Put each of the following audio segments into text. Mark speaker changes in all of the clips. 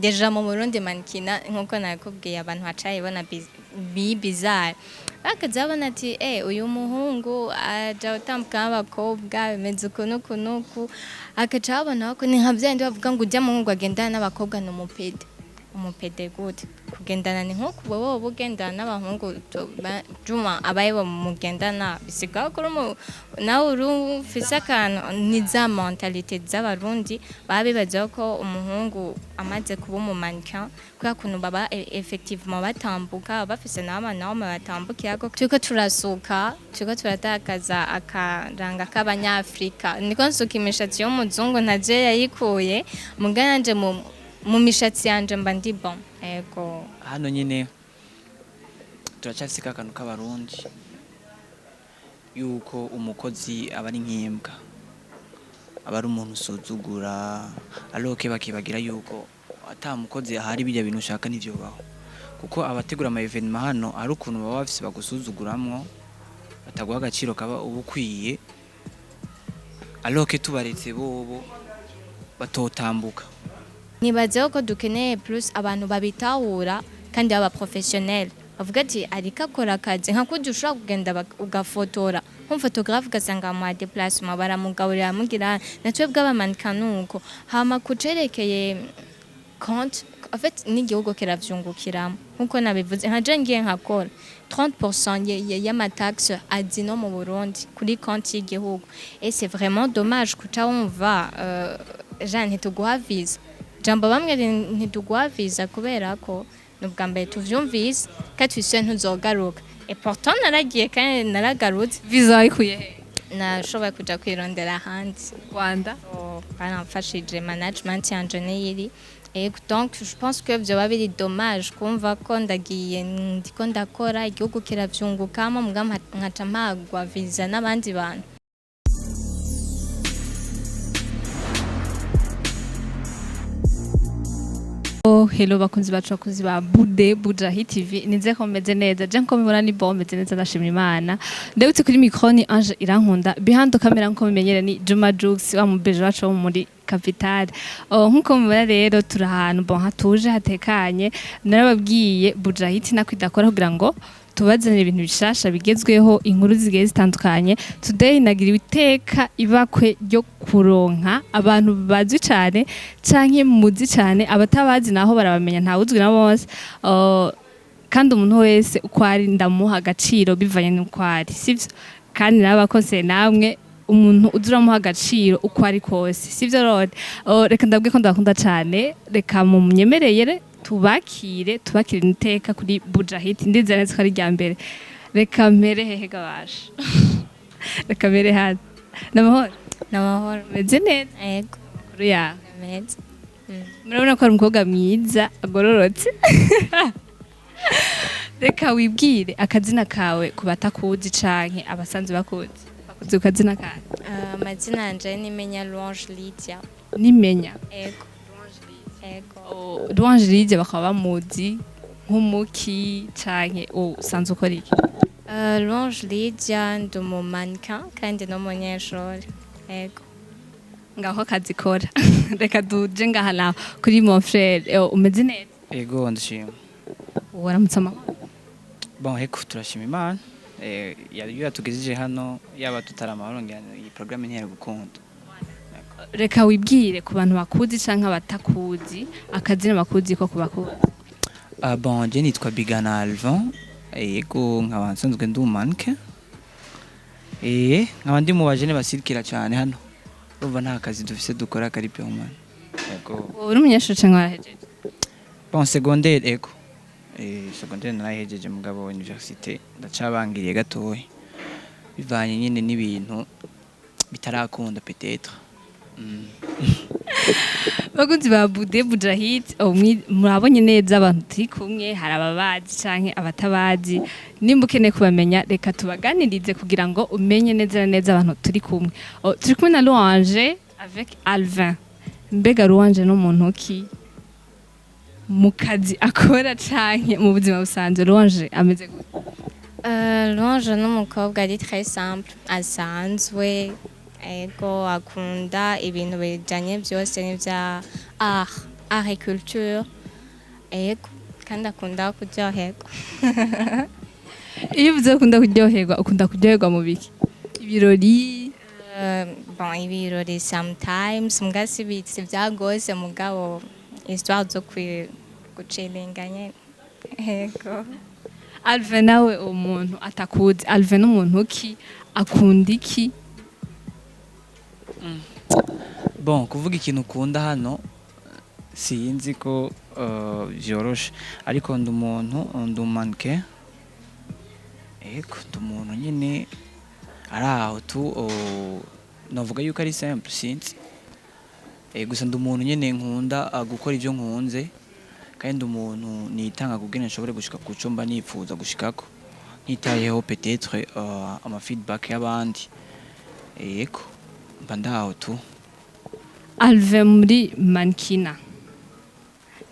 Speaker 1: Deja mu Burundi manikina nkuko nakubwiye abantu bacaye bona bizarre bakaza babona ati uyu muhungu aja gutambuka n'abakobwa bimeze ukuntu kunuku akaca babona ko ni nka vyandi bavuga ngo ujya muhungu agendana n'abakobwa umupede gute kugendana ni nko kubo bugendana n'abahungu juma abaye bo mugendana bisigaye kuri nawe urufise akantu ni za mentalite z'abarundi babibaza ko umuhungu amaze kuba umumannequin kwa kuntu baba effectivement batambuka bafise n'abana batambukira ko turiko turatakaza akaranga k'abanyafrika niko nsuka imishatsi y'umuzungu ntaje yayikuye muganje mu mishatsi yanje mba ndi bon ego
Speaker 2: hano nyine turacyafise akantu k'abarundi yuko umukozi aba ari nk'imbwa aba ari umuntu usuzugura aloke bakibagira yuko atamukozi ahari bijya bintu ushaka n'ivyo baho kuko abategura ama evenement hano ari ukuntu baba bafise bagusuzuguramwo bataguha agaciro kaba ubukwiye aloke tubaretse bobo batotambuka
Speaker 1: nibazeho ko dukeneye plus abantu babitahura kandi baba professionnel bavuga ati ariko akora akazi nka kujya ushobora kugenda ugafotora nk'umufotographe ugasanga mu déplacement baramugaburira mugira natwe bw'abamanika nuko hama kucerekeye compte en fait n'igihugu kiravyungukiramo nkuko nabivuze nka je ngiye nkakora 30% y'amataxe adi no mu Burundi kuri compte y'igihugu et c'est vraiment dommage kuca wumva Jean ntituguha visa jambo bamwe ntitugwaviza kubera ko nubwa mbere tuvyumvise ka twise ntuzogaruka et pourtant naragiye kandi naragarutse
Speaker 3: visa ikuye he
Speaker 1: nashoboye kuja kwirondera ahandi
Speaker 3: Rwanda
Speaker 1: baramfashije management yanje niyiri et donc je pense que vyoba biri dommage kumva ko ndagiye ndiko ndakora igihugu kiravyungukamo mugamba nkaca mpagwa visa n'abandi bantu.
Speaker 3: Hello bakunzi bacu bakuzi ba Bujahi TV nize ko meze neza je nko mibona ni bombe neza ndashimira Imana ndebutse kuri micro ni Ange Irankunda behind camera nko bimenyere ni Juma Jux wa mubeje wacu muri Capital nkuko mubona rero turi ahantu bon hatuje hatekanye narababwiye Bujahi nakwidakora kugira ngo tubazanira ibintu bishasha bigezweho inkuru zigiye zitandukanye today nagira iteka ibakwe ryo kuronka abantu bazwi cyane canke muzi cyane abatabazi naho barabamenya nta uzwi na bose kandi umuntu wese uko ari ndamuha agaciro bivanye n'uko ari sivyo kandi nabakose namwe umuntu uzuramuha agaciro uko ari kose sivyo rode reka ndabwe ko ndakunda cyane reka mu munyemereye tubakire niteka kuri Bujahi ndize neza ko ari rya mbere reka mbere hehe gabasha reka mbere hano
Speaker 1: n'amahoro
Speaker 3: meze neza
Speaker 1: yego
Speaker 3: kuri ya
Speaker 1: meze
Speaker 3: murabona ko ari umukobwa mwiza agororotse reka wibwire akazina kawe ku batakuzi canke abasanzwe bakuzi bakuzi ukazina kawe
Speaker 1: amazina yanje nimenya Louange Lydia
Speaker 3: nimenya
Speaker 1: yego
Speaker 3: Louange Lydia bakaba bamuzi nk'umuki canke usanzwe ukora iki
Speaker 1: Louange Lydia ndi umumannequin kandi n'umunyeshuri yego
Speaker 3: ngaho akazikora reka duje ngaha nawe kuri mon frère umeze neza
Speaker 2: ego ndashima
Speaker 3: waramutse amahoro
Speaker 2: bon heko turashima Imana yari yatugejeje hano yaba tutaramahoro ngene iyi programme ntiyari gukunda
Speaker 3: reka wibwire ku bantu bakuzi canke abatakuzi akazina bakuzi ko kubakuzi
Speaker 2: bon je nitwa Bigana Alvan yego nkaba nsanzwe ndi umanke nkaba ndi mu bajene basirikira cyane hano urumva nta kazi dufise dukora kari pe umwana yego
Speaker 3: uri umunyeshuri canke warahejeje
Speaker 2: bon secondaire ego secondaire narahejeje mugabo université ndacabangiriye gatoya bivanye nyine n'ibintu bitarakunda peut-être
Speaker 3: bakunzi ba Bujahi murabonye neza abantu turi kumwe hari ababazi canke abatabazi nimba ukeneye kubamenya reka tubaganirize kugira ngo umenye neza neza abantu turi kumwe turi kumwe na Louange avec Alvin mbega Louange no muntu ki mu kazi akora canke mu buzima busanzwe Louange ameze gute
Speaker 1: Louange n'umukobwa ari très simple asanzwe ego akunda ibintu bijanye byose n'ivya agriculture ego kandi akunda kuryoherwa.
Speaker 3: iyo uvuze ukunda kuryoherwa mu biki ibirori
Speaker 1: Bon, ibirori sometimes mbwa si byagose mugabo histoire zo gucilinga nyene ego.
Speaker 3: Alve nawe umuntu atakuzi Alve n'umuntu ki akunda iki
Speaker 2: Bon, kuvuga ikintu ukunda hano sinzi ko byoroshe ariko ndi umuntu ndi umanike ego ndi umuntu nyine ari aho tu navuga yuko ari simple sinzi gusa ndi umuntu nyine nkunda gukora ibyo nkunze kandi ndi umuntu nitanga kugira nshobore gushika ku cyo mba nifuza gushikako nitayeho peut-être ama feedback y'abandi ego mba ndaho tu.
Speaker 3: Alve muri mankina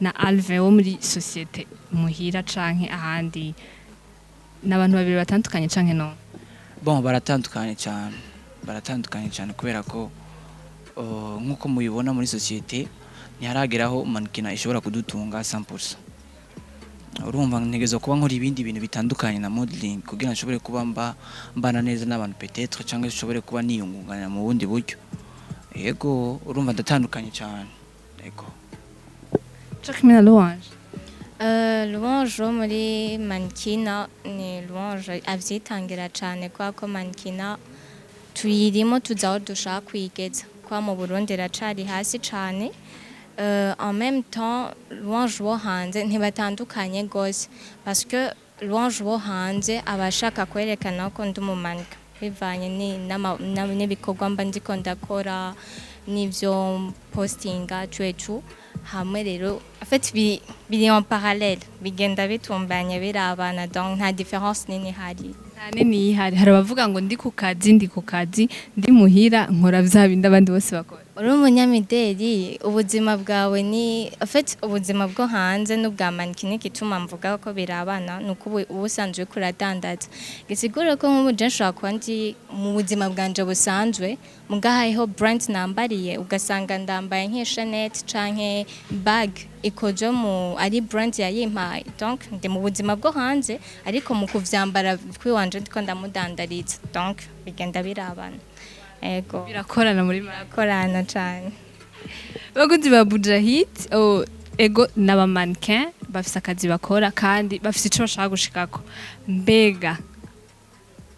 Speaker 3: na Alve wo muri societe muhira canke ahandi n'abantu babiri batandukanye canke no?
Speaker 2: Bon, baratandukanye cyane kubera ko nk'uko mubibona muri societe ntiharageraho mankina ishobora kudutunga 100%. Urumva ntegezo kuba nkora ibindi bintu bitandukanye na modeling kugira nshobore kuba mbana neza n'abantu peut-être cyangwa nshobore kuba niyungunganya mu bundi buryo. Yego urumva ndatandukanye cyane. Yego.
Speaker 3: Chakimena Louange.
Speaker 1: Louange wo muri mankina ni Louange avyitangira cyane kwa ko mankina tuyirimo tuzaho dushaka kwigeza kwa mu Burundi racari hasi cyane. En même temps Louange wo hanze ntibatandukanye gose parce que Louange wo hanze abashaka kwerekana ko ndi umumanika bivanye n'ibikorwa mba ndiko ndakora n'ivyo postinga twetu hamwe rero en fait biri en parallèle bigenda bitumbanye birabana donc nta différence nini hari.
Speaker 3: Nini hari abavuga ngo ndi ku kazi ndi muhira nkora vya bindi abandi bose bakora.
Speaker 1: Uri umunyamideli ubuzima bwawe ni en fait ubuzima bwo hanze n'ubwa mankini kituma mvuga ko birabana nuko ubusanzwe kuradandaza gisigura ko nk'ubu je nshobora kuba ndi mu buzima bwanje busanzwe mugahayeho brand nambariye ugasanga ndambaye nk'Chanel canke bag ikoje mu ari brand yayimpaye donc ndi mu buzima bwo hanze ariko mu kuvyambara kwiwanje ndiko ndamudandariza donc bigenda birabana. Ego
Speaker 3: birakorana muri
Speaker 1: birakorana cyane.
Speaker 3: Baguzi ba Bujahit ego n'aba mannequin bafise akazi bakora kandi bafise ico bashaka gushikako mbega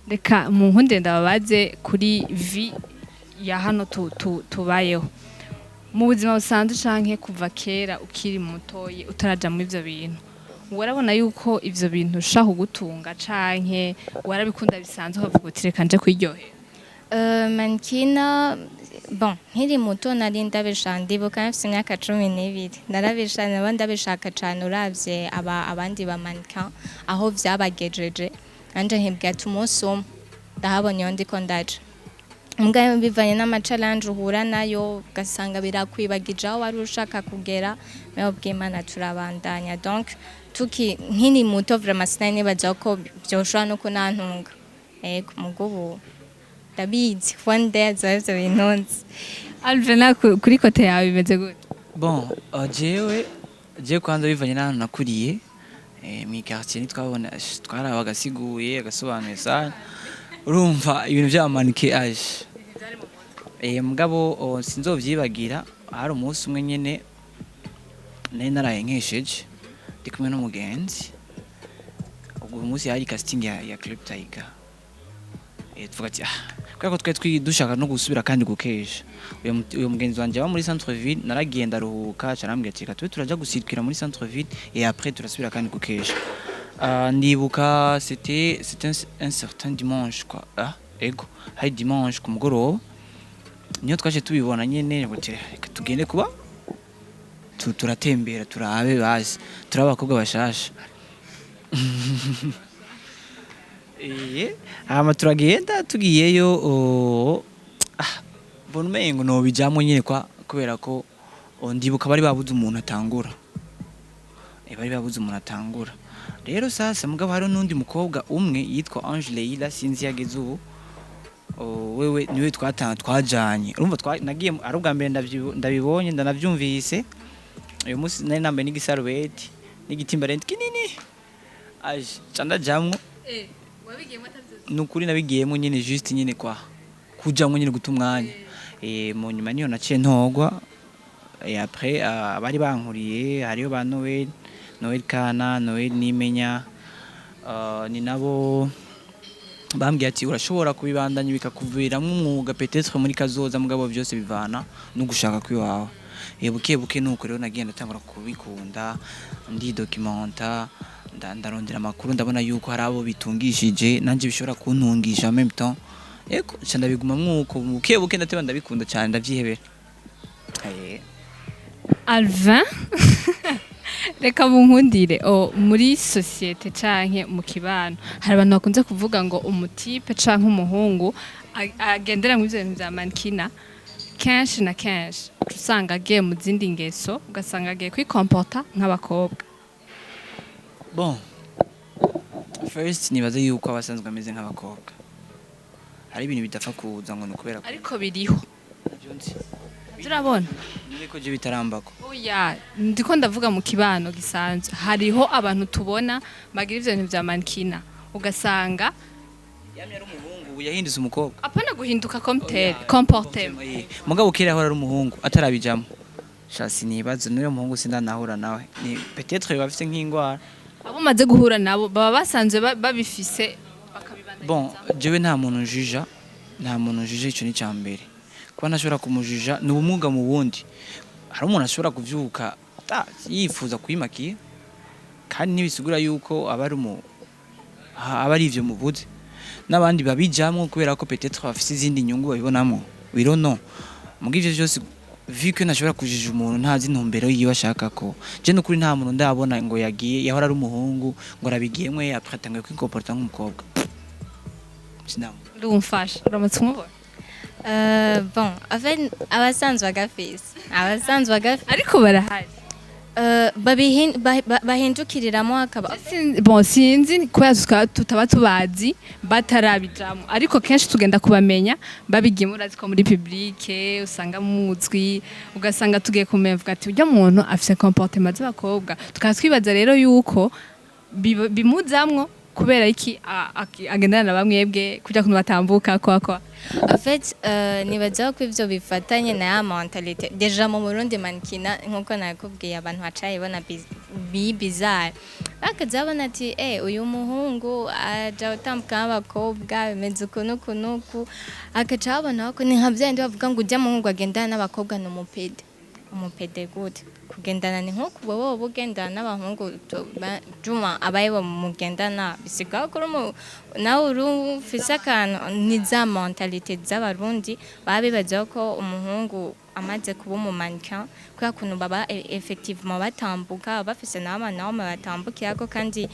Speaker 3: reka mu nkunde ndababaze kuri vi ya hano tubayeho mu buzima busanzwe canke kuva kera ukiri mutoye utaraja muri ivyo bintu warabona yuko ivyo bintu ushaka gutunga canke warabikunda bisanzwe ukavuga uti reka nje kwiryohera?
Speaker 1: Mankina bon nkiri muto nari ndabishaka ndibuka mfise imyaka 12 narabishaka nabandi ndabishaka cyane uravye abandi ba mannequin aho vyabagejeje anje nkibwa umunsi umwe ndahabonye ndiko ndaje mbwa bivanye n'ama challenge uhura nayo ugasanga birakwibagije aho wari ushaka kugera meho bw'Imana turabandanya donc nkiri muto vraiment sinari nibaza ko byoshobora no kunantunga ego mugubu ndabizi one day azavyo binonze.
Speaker 3: Alvena kuri kote yawe bimeze gute?
Speaker 2: Bon, jewe kwanza bivanye n'ahantu nakuriye mu quartier nitwabona twarabagasiguye agasobanuye sana urumva ibintu by'amanike aje mugabo sinzovyibagira hari umunsi umwe nyene nari naraye nkesheje ndi kumwe n'umugenzi ubwo umunsi yari casting ya Club Tiger tuvuga ati kwako twe dushaka no gusubira kandi gukesha uyo mugenzi wanje aba muri centre ville naragiye ndaruhuka carambwiye ati twe turaja gusirikira muri centre ville et après turasubira kandi gukesha. Ndibuka c'était un certain dimanche quoi ego hari dimanche ku mugoroba niyo twaje tubibona nyene ngo tugende kuba turatembera turabe basi turabakobwa bashasha hama turagenda tugiyeyo mbona umengo nobijamwo nyene kubera ko ndibuka bari babuze umuntu atangura rero sasa mugabo hari n'undi mukobwa umwe yitwa Angela sinzi yageze ubu wewe niwe twajanye urumva nagiye ari ubwa mbere ndabibonye ndanavyumvise uyu munsi nari nambaye n'igisarubeti n'igitimbarenti kinini aje candajamwo
Speaker 3: wabigiyemo atavyo
Speaker 2: nukuri nabigiyemo nyine juste nyine kwa kujamwo nyine guta umwanya mu nyuma niyo naciye ntogwa après abari bankuriye hariyo ba Noel Kana Noel Nimenya ni nabo bambwiye ati urashobora kubibandanya bikakuviramwo umwuga peut-être muri kazoza mugabo byose bivana no gushaka kwiwawe buke buke nuko rero nagiye ndatangura kubikunda ndi documenta ndarondera amakuru ndabona yuko hari abo bitungishije nanje bishobora kuntungisha en même temps eko cyanda biguma mwuko buke buke ndateba ndabikunda cyane ndavyihebera
Speaker 3: Alvin reka munkundire muri societe canke mu kibano hari abantu bakunze kuvuga ngo umutipe canke umuhungu agendera mu bintu vya mankina kenshi na kenshi usanga agiye mu zindi ngeso ugasanga agiye kwikomporta nk'abakobwa.
Speaker 2: Bon first nibaza yuko abasanzwe ameze nk'abakobwa hari ibintu bidapfa kuza ngo nukubera
Speaker 3: ariko biriho turabona
Speaker 2: niko je bitarambako
Speaker 3: oya ndiko ndavuga mu kibano gisanzwe hariho abantu tubona bagira ivyo bintu vya mankina ugasanga
Speaker 2: yamye ari umuhungu yahindutse umukobwa
Speaker 3: apana guhinduka comportement
Speaker 2: mugabo kera ahora ari umuhungu atarabijamo shasi nibaza n'uyo muhungu sindanahura nawe ni peut-être bafite nk'ingwara
Speaker 3: abo maze guhura nabo baba basanzwe babifise bakabibandanya.
Speaker 2: Bon jewe nta muntu njije ico ni cyambere kuba ntashobora kumujija ni ubumuga mu bundi hari umuntu ashobora kuvyuka yifuza kuyimakiye kandi ntibisigura yuko aba ari ivyo mubuze n'abandi babijamwo kubera ko peut-être bafise izindi nyungu babibonamo we don't know muga ivyo byose vu que ntashobora kujija umuntu ntazi intumbero yiwe ashaka ko je n'ukuri nta muntu ndabona ngo yagiye yahora ari umuhungu ngo arabigiyemwe après atangiye kwicomporta nk'umukobwa sinama
Speaker 3: ndumfasha uramutse umubona.
Speaker 1: Bon, abasanzwe bagafise
Speaker 3: ariko barahari
Speaker 1: bahindukiriramo hakaba
Speaker 3: bon sinzi kubera tutaba tubazi batarabijamo ariko kenshi tugenda kubamenya babigiye murazi ko muri publique usanga muzwi ugasanga tugiye kumenya ati ujya muntu afise comportement z'abakobwa tukatwibaza rero yuko bimuzamwo kubera iki agendana na bamwebwe kujya kuntu batambuka kwa
Speaker 1: en fait nibaza ko ivyo bifatanye na ya mentalite deja mu Burundi mankina nkuko nakubwiye abantu bacaye bona bizarre akazabona ati uyu muhungu aja utambuka abakobwa bimeze kunuku akacabona ko ni nkavyende bavuga ngo ujya muhungu agendana n'abakobwa no umupede gute kugendana ni nko kubo bugendana n'abahungu juma abaye mugendana bisigaho kuri nawe urufise akantu ni za mentalite z'abarundi babibaza ko umuhungu amaze kuba umumannequin kwa kuntu baba effectivement batambuka bafise n'abana batambukirako kandi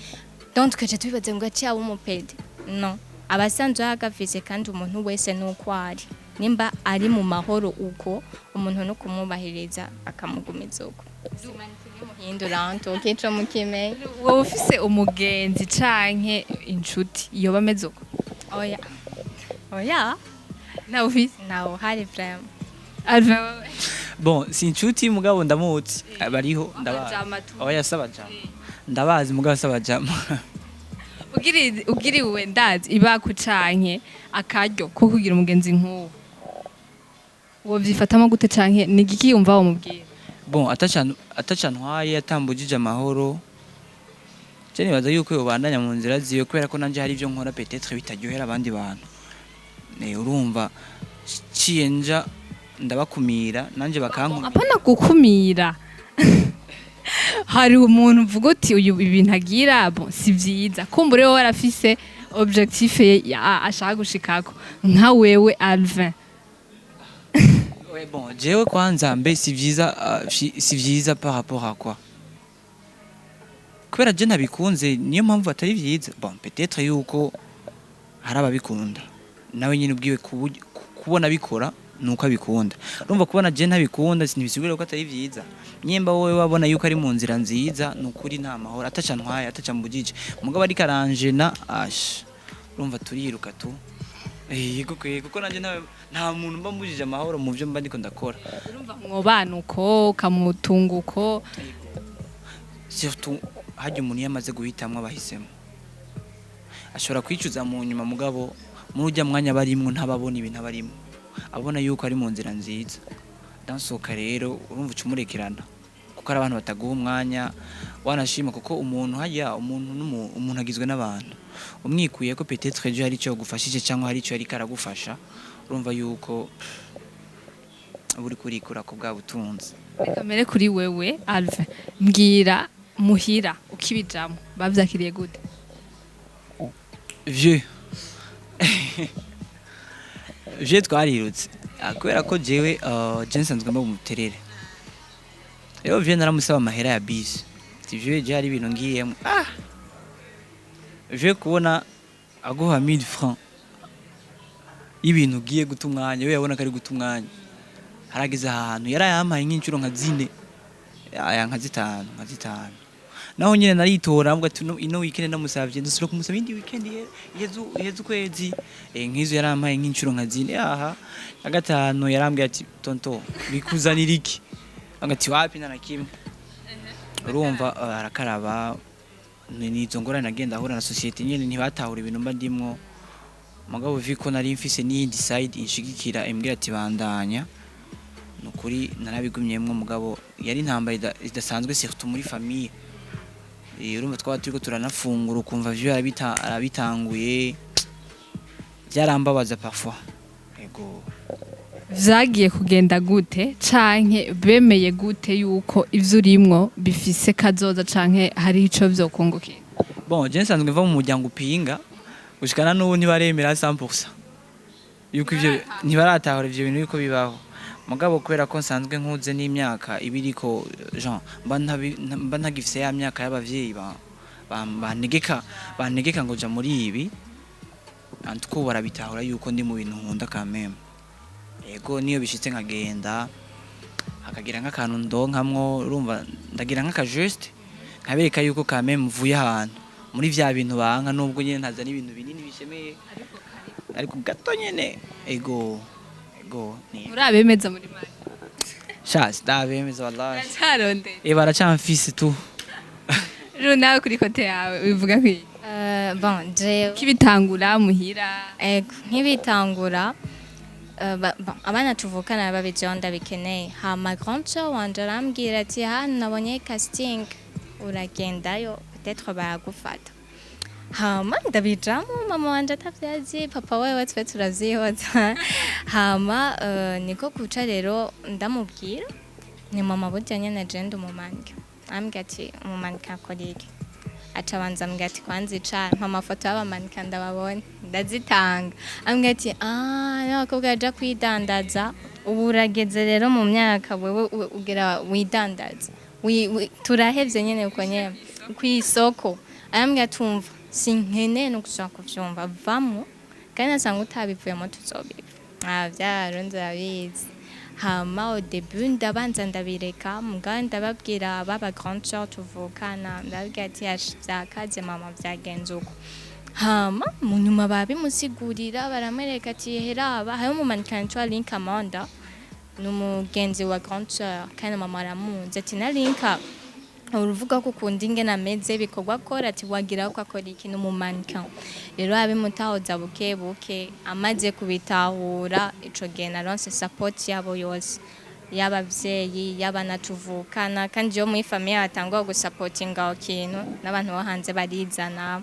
Speaker 1: donc kaje tubibaze ngo aciye umupede no abasanzwe hagafise kandi umuntu wese nuko ari nimba ari mu mahoro uko umuntu no kumubahiriza akamugumiza uko muhindura ntokica mukime
Speaker 3: wowe ufise umugenzi canke inshuti iyo bameze uko
Speaker 1: oya
Speaker 3: nawe ufise
Speaker 1: nawe hari vraiment
Speaker 2: bon si inshuti mugabo ndamutse bariho ndabazi mugabo sabajama
Speaker 3: ugiriwe ndazi ibaku canke akaryo ko kugira umugenzi nk'uwo uwo vyifatamo gute canke ni igiki yumva wo mubwira.
Speaker 2: Bon atacantwaye atambujije amahoro je nibaza yuko yobandanya mu nzira ziyo kubera ko nanje hari ivyo nkora peut-être bitaryohera abandi bantu urumva ciyenja ndabakumira nanje bakankuma
Speaker 3: apana gukumira hari umuntu uvuga uti uyu ibintu agira bon si vyiza kumbure wowe warafise objectif ashaka gushikako nka wewe Alvin.
Speaker 2: Bon jewe kwanza mbe si vyiza par rapport à quoi kubera je nabikunze niyo mpamvu atari vyiza bon peut-être yuko hari ababikunda nawe nyine ubwiwe kubona bikora nuko abikunda urumva kubona je ntabikunda sinibisigura ko atari vyiza nyemba wowe wabona yuko ari mu nzira nziza nukuri nta mahoro atacantwaye atacambujije mugabo ari karanje na urumva turiruka tu yego kuko nanje nta muntu mba mbujije amahoro mu byo mba ndiko ndakora.
Speaker 3: urumva mwobana uko ukamutunga uko
Speaker 2: surtout hajya umuntu yamaze guhitamwo abahisemo ashobora kwicuza mu nyuma mugabo muri ujya mwanya barimwo ntababona ibintu abarimo abona yuko ari mu nzira nziza dansoka rero urumva ucumurekerana kuko ari abantu bataguha umwanya wanashima kuko umuntu hajya umuntu agizwe n'abantu umwikuye ko peut-être ejo hari icyo gufashije cyangwa hari icyo yari karagufasha urumva yuko buri kurikura ko bwa butunzi.
Speaker 3: reka mbere kuri wewe Alve mbwira muhira ukibijamo bavyakiriye gute?
Speaker 2: Vieux twarirutse kubera ko jewe nsanzwe mba umuterere rero vieux naramusaba amahera ya bisi vieux je hari ibintu ngiyemo vieux kubona aguha 1000 francs y'ibintu ugiye guta umwanya we yabona ko ari guta umwanya harageze ahantu yarayampaye nk'incuro nka 4 nka 5 naho nyine naritora mbwa ati ino weekend namusavye ndusura kumusaba indi weekend yezu kwezi nkizo yarampaye nk'incuro nka 4 aha ya gatanu yarambwiye ati tonto bikuzanira iki angati wapi na kimwe urumva arakaraba nizo ngorane nagenda ahura na societe nyene ntibatahura ibintu mba ndimwo mugabo viko nari mfise n'iyindi side inshigikira imbwira ati bandanya nukuri narabigumyemwo mugabo yari ntambaye idasanzwe surtout muri famille urumva twaba turiko turanafungura ukumva vyo arabitanguye byarambabaza parfois ego.
Speaker 3: Vyagiye kugenda gute canke bemeye gute yuko ivyo urimwo bifise kazoza canke hari ico vyokungukira?
Speaker 2: Bon, je nsanzwe mva mu muryango upinga gushikana n'ubu ntibaremera 100% yuko ivyo ntibaratahura ivyo bintu yuko bibaho mugabo kubera ko nsanzwe nkuze n'imyaka ibiriko Jean mba ntagifise ya myaka y'abavyeyi banegeka ngo ja muri ibi antiko barabitahura yuko ndi mu bintu nkunda kameme ego niyo bishitse nkagenda hakagira nk'akantu ndonkamwo urumva ndagira nk'aka juste nkabereka yuko kameme mvuye ahantu muri vya bintu banka nubwo nyene ntaza n'ibintu binini bishemeye ariko gato nyene ego ni
Speaker 3: urabemeza muri mari
Speaker 2: shasi ndabemeza wallahi
Speaker 3: ndacaronde
Speaker 2: baracamfise tu
Speaker 3: nawe kuri kote yawe ubivuga nk'iyi
Speaker 1: bon je
Speaker 3: kibitangura muhira
Speaker 1: nk'ibitangura abana tuvukana babijeho ndabikeneye hama grand sœur wanje arambwira ati hano nabonye casting uragendayo peut-être baragufata hama ndabijamo mama wanje atavyazi papa wewe twe turavyihoza hama niko kuca rero ndamubwira ni mama burya nyene je ndi umumanike ambwira ati umumanike akora iki aca abanza ambwira ati kwanza icara mpa amafoto y'abamanika ndababonye ndazitanga ambwira ati n'abakobwa baja kwidandaza ubu urageze rero mu myaka wewe ugera widandaza turahevye nyene uko nyene kw'isoko arambwira tumva sinkeneye no gushaka kuvyumva vamo kandi nasanga utabivuyemo tuzobiva vyaronze abizi hama au début ndabanza ndabireka mugabo ndababwira baba grand sœur tuvukana ndababwira ati vyakaze mama vyagenze uko hama mu nyuma babimusigurira baramwereka ati heraba hari umumanikani twa Link Amanda n'umugenzi wa grand sœur kandi mama aramuzi ati na Linka uruvuga ko ukunda ingene ameze bikorwa akora ati wagira ko akora ikintu mu mannequin rero abimutahoza buke buke amaze kubitahura ico gihe naronse support yabo yose y'abavyeyi y'abanatuvukana kandi yo muri famille batangwa gusupportinga aho kintu n'abantu bo hanze barizana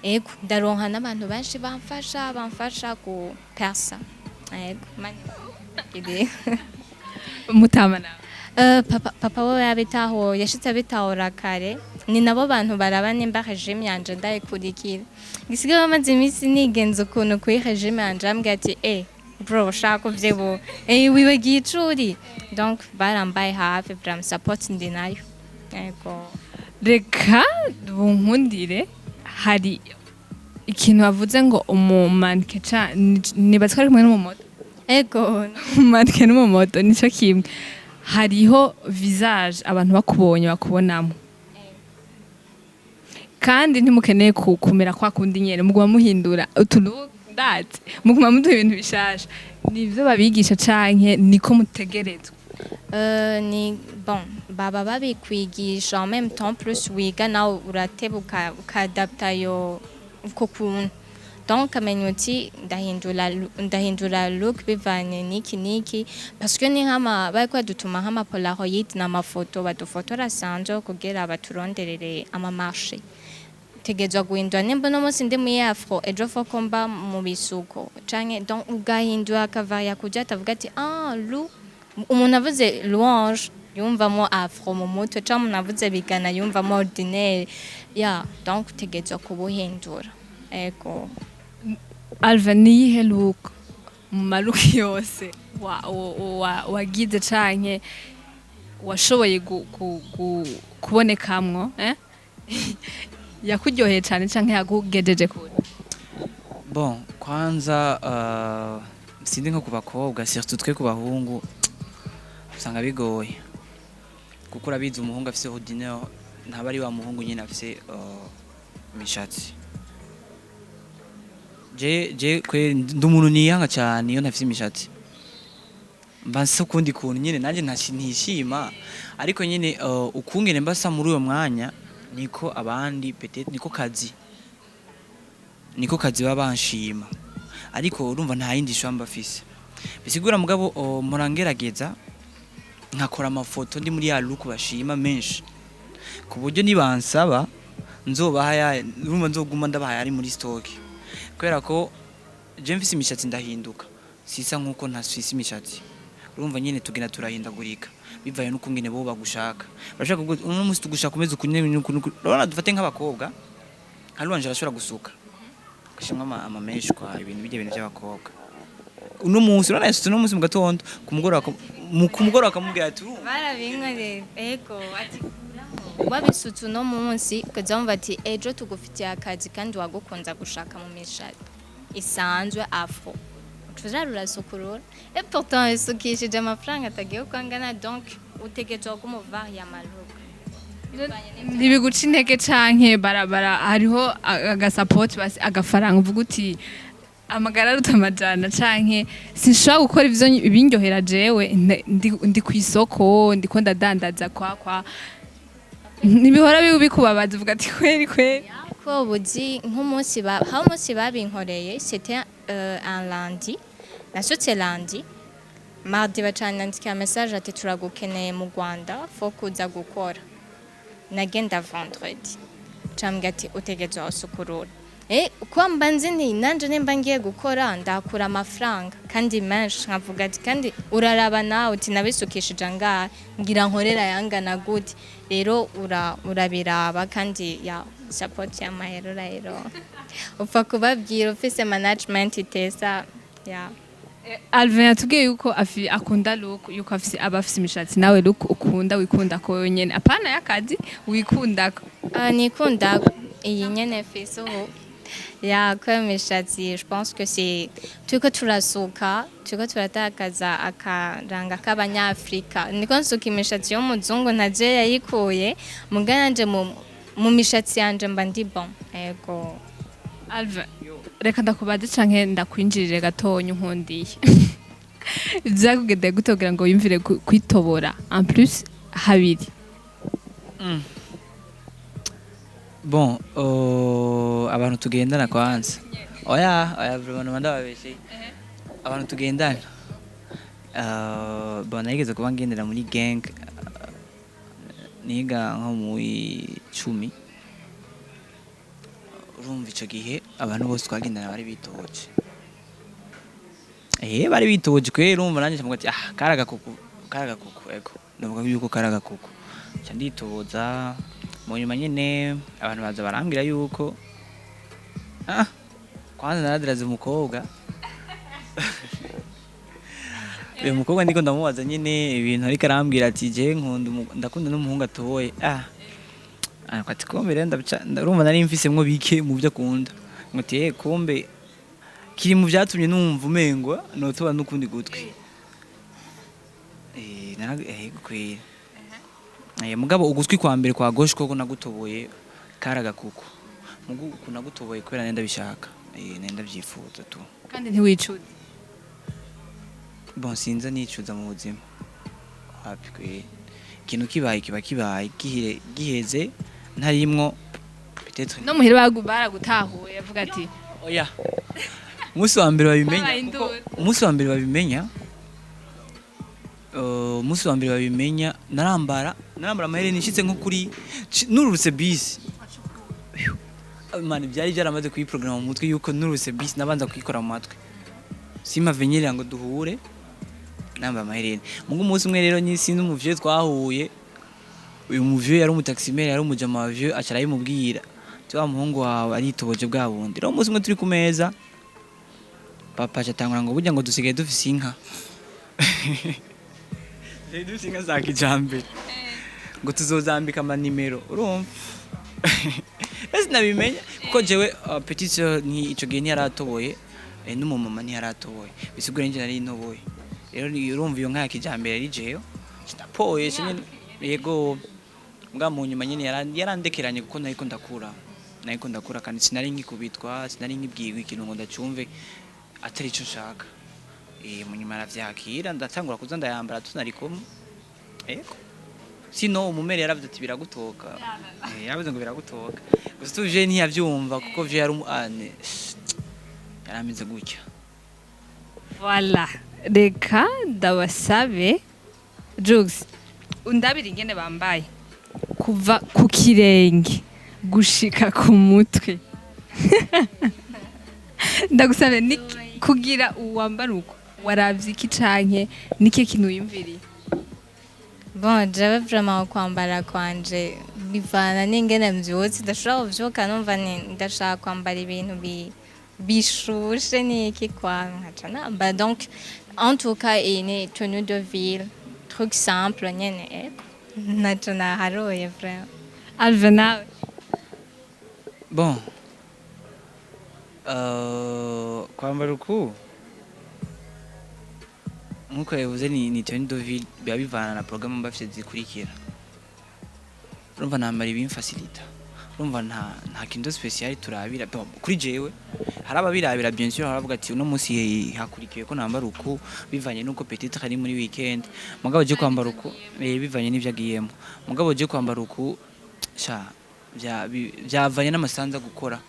Speaker 1: ego ndaronka n'abantu benshi bamfasha ku persa ego mani ide
Speaker 3: mutamana
Speaker 1: papa we yabitaho yashitse abitahura kare ni nabo bantu baraba nimba regime yanje ndayikurikira gisigaye bamaze iminsi nigenza ukuntu kuri regime yanje ambwira ati bro ushaka uvyebu wiwe gicuri donc barambaye hafi bram support ndi nayo yego
Speaker 3: reka bunkundire hari ikintu bavuze ngo umumanike nibatswe ari kumwe n'umumoto
Speaker 1: ego
Speaker 3: umumanike n'umumoto nico kimwe hariho visage abantu bakubonye bakubonamo kandi ntimukeneye kumera kwa kundi nyene mugwa muhindura utuntu ndazi muguma muduha ibintu bishasha nivyo babigisha canke niko mutegerezwa
Speaker 1: ni bon baba babikwigisha en même temps plus wiga nawe urateba ukadapta yo uko kuntu donc amenya uti ndahindura look bivanye niki parce que ni nkama bariko badutuma nk'ama polaroid n'amafoto badufotora sanje kugira baturonderere amamarche tegezwa guhindura nimba no munsi ndi muri afro ejo foko mba mu bisuko canke donc ugahindura akavaya kuja atavuga ati lu umuntu avuze louange yumvamo afro mu mutwe cyangwa umuntu avuze bigana yumvamo ordinaire donc tegezwa kubuhindura ego
Speaker 3: Alva niyihe look mu maluki yose wagize canke washoboye kubonekamwo yakuryoheye cyane canke yakugejeje kure
Speaker 2: bon kwanza sindi nko ku bakobwa surtout twe ku bahungu usanga bigoye kuko urabizi umuhungu afise ordinaire ntaba ari wa muhungu nyine afise imishatsi je kwe ndumuntu niyanga cyane iyo ntafise imishatsi mbanse kundi kuntu nyine nanje ntishima ariko nyine ukungene mbasa muri uyo mwanya niko abandi peut-être niko kazi baba banshima ariko urumva nta yindi shamba afise bisigura mugabo murangerageza nkakora amafoto ndi muri ya look bashima menshi ku buryo nibansaba nzobaha urumva nzoguma ndabaha ari muri stock kubera ko je mfise imishatsi ndahinduka sisa nkuko ntafise imishatsi urumva nyine tugina turahindagurika bivaye n'ukungene bo bagushaka bashaka uno musi tugushaka kumeze urabona dufate nk'abakobwa haruanje arashobora gusuka gashimwa amameshi kwa ibintu by'abakobwa uno musi urana uno musi mu gatondo kumugora akamubwira ati
Speaker 1: barabinkorera ego ati wabisutse uno munsi ukazamva ati ejo tugufitiye akazi kandi wagukunza gushaka mu mishari isanzwe afro tuzarura sukurura et pourtant isukishije amafaranga atagiye kwangana donc utegetswe kumuva ya maluka
Speaker 3: ntibiguca intege canke barabara hariho agasapoti basi agafaranga uvuga uti amagara aruta amajana canke sinshobora gukora ivyo ibindyohera jewe ndi kw'isoko ndiko ndadandaza kwa ntibihora bikubabaza uvuga ati kweri
Speaker 1: ko buzi nk'umunsi babinkoreye c'était un lundi nasutse lundi mardi bacanandikira message ati turagukeneye mu Rwanda fo kuza gukora nagenda vendredi cambwa ati utegetswe usukurura uko mbanze nanje nimba ngiye gukora ndakura amafaranga kandi menshi nkavuga ati kandi uraraba nawe uti nabisukishije ngaha ngira nkorera yangana gute rero urabiraba kandi ya support ya mahero rero upfa kubabwira ufise management itesa ya
Speaker 3: Alvin yatubwiye yuko akunda look yuko abafise imishatsi nawe look ukunda wikunda ko nyene apana y'akazi wikunda
Speaker 1: nikunda iyi nyene fise ubu ya kwa imishatsi je pense que c'est turiko turatakaza akaranga k'abanyafrika niko nsuka imishatsi yo muzungu ntaje yayikuye mugananje mu mishatsi yanje mba ndi bon ego
Speaker 3: Alvin reka ndakubaze canke ndakwinjirire gatonyo nkundiye vyakugende gutogira ngo yumvire kwitobora en plus habiri
Speaker 2: bon abantu tugendana kwanza oya vraiment ndababeshe abantu tugendana bon nigeze kuba ngendera muri gang niga nko mu 10 urumva ico gihe abantu bose twagendana bari bitoje bari bitoje kwe urumva nanje cyamwe ati karaga kuku ego ndavuga yuko karaga kuku cya nditoza mu nyuma nyene abantu baza barambwira yuko kwanza naradiraze umukobwa uyu mukobwa ndiko ndamubaza nyene ibintu ariko arambwira ati je ndakunda n'umuhungu atoye ati kombe urumva nari mfisemwo bike mu byo akunda muti kombe kiri mu byatumye numva umengo notoba n'ukundi gutwi kwira mugabo ugutwi kwa mbere kwa gauche koko nagutoboye karaga kuko mugu kunagutoboye kubera nenda bishaka nenda byifuza tu
Speaker 3: kandi ntiwicuza
Speaker 2: bon sinza nicuza mu buzima happy kwe ikintu kibaye kiba kibaye giheze ntarimwo peut-être
Speaker 3: no muhira baragutahuye avuga ati
Speaker 2: oya umunsi wa mbere babimenya
Speaker 3: Babaye induru.
Speaker 2: umunsi wa mbere babimenya umunsi wa mbere babimenya narambara amahere nishitse nko kuri nururutse bisi man byari byaramaze kuyiprograma mu mutwe yuko nururutse bisi nabanza kuyikora mu matwe sima venyera ngo duhure namba amahere mungu umunsi umwe rero nyisi n'umuvye twahuye uyu muvye yari umutaximere yari umujama wa vieux acara yimubwira cyo muhungu wawe aritoboje bwa bundi rero umunsi umwe turi ku meza papa cyatangura ngo burya ngo dusigaye dufise inka dufise inka za kijambere ngo tuzozambika amanimero urumva ese nabimenya kuko jewe petit sœur ni ico gihe ntiyaratoboye n'umumama ntiyaratoboye bisigura nje nari intoboye rero urumva iyo nka ya kijambere ari jeyo kitapoye nyine yego mbwa mu nyuma nyine yarandekeranye kuko nariko ndakura kandi sinari nkikubitwa sinari nkibwirwa ikintu ngo ndacumve atari cyo nshaka mu nyuma aravyakira ndatangura kuza ndayambara tunari kumwe yego sino umumere yaravuze ati biragutoka yaravuze ngo biragutoka gusa tuje ntiyavyumva kuko vyo yari umane yarameze gutya
Speaker 3: voilà reka ndabasabe Jugs undabira ingene bambaye kuva ku kirenge gushika ku mutwe ndagusabe kugira uwambara uko waravye iki canke niki kintu wiyumviriye
Speaker 1: bon jewe vraiment kwambara kwanje bivana n'ingene mvyutse ndashobora kuvyuka numva ndashaka kwambara ibintu bishushe n'iki kwa nkaca nambara donc en tout cas une tenue de ville truc simple nyene naco naharoye vraiment
Speaker 3: Alve nawe
Speaker 2: bon kwambara uku nkuko yavuze ni tenue de ville biba bivana na programme mba bafite zikurikira urumva nambara ibimfacilita urumva nta kintu special turabira kuri jewe hari ababirabira bien sûr haravuga ati uno munsi hakurikiye ko nambara uku bivanye nuko peut-être ari muri weekend mugabo je kwambara uku bivanye n'ivyo agiyemo mugabo je kwambara uku sha byavanye n'amasanza gukora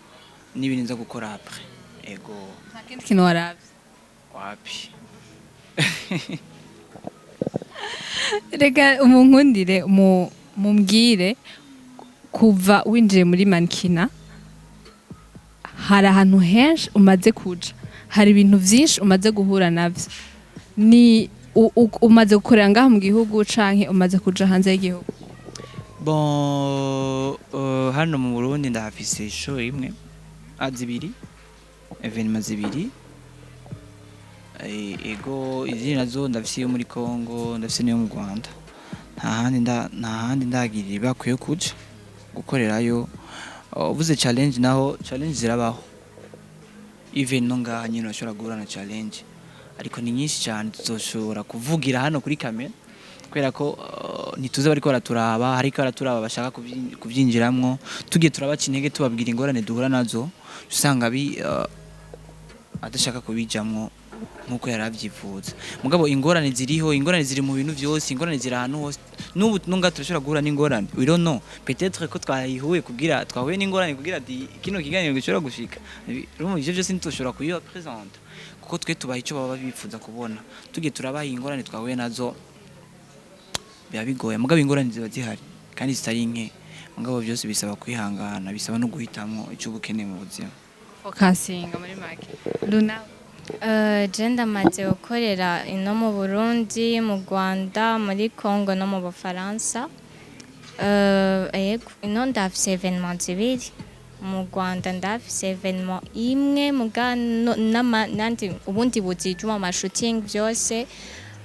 Speaker 2: n'ibintu nza gukora après ego
Speaker 3: nta kindi kintu waravye
Speaker 2: wapi
Speaker 3: reka umunkundire mumbwire kuva winjiye muri mankina hari ahantu henshi umaze kuja hari ibintu vyinshi umaze guhura navyo ni umaze gukorera ngaha mu gihugu canke umaze kuja hanze y'igihugu
Speaker 2: bon hano mu Burundi ndahafise show imwe zibiri evenement zibiri ego izindi nazo ndafise yo muri Congo ndafise niyo mu Rwanda nta handi ndagirira bakwiye kuja gukorerayo uvuze challenge naho challenge zirabaho even no ngaha nyine urashobora guhura na challenge ariko ni nyinshi cyane tuzoshobora kuvugira hano kuri kamera kubera ko ntituze bariko baraturaba hariko baraturaba bashaka kuvyinjiramwo tugiye turabaca intege tubabwira ingorane duhura nazo usanga adashaka kubijamwo nkuko yaravyifuza mugabo ingorane ziri mu bintu vyose ingorane ziri ahantu hose n'ubu nunga turashobora guhura n'ingorane we don't know peut-être ko twahuye n'ingorane kugira kino kiganiro gishobora gushika rumwe ivyo byose ntitushobora kuyiba present kuko twe tubaha ico baba bifuza kubona tugiye turabaha ingorane twahuye nazo biba bigoye mugabo ingorane ziba zihari kandi zitari nke mugabo byose bisaba kwihangana bisaba no guhitamwo ico ubukeneye mu buzima
Speaker 3: focusing muri make Luna
Speaker 1: je ndamaze gukorera ino mu Burundi mu Rwanda muri Congo no mu Bufaransa yego ino ndafise evenement zibiri mu Rwanda ndafise evenement imwe nandi ubundi buzijuma ama shooting byose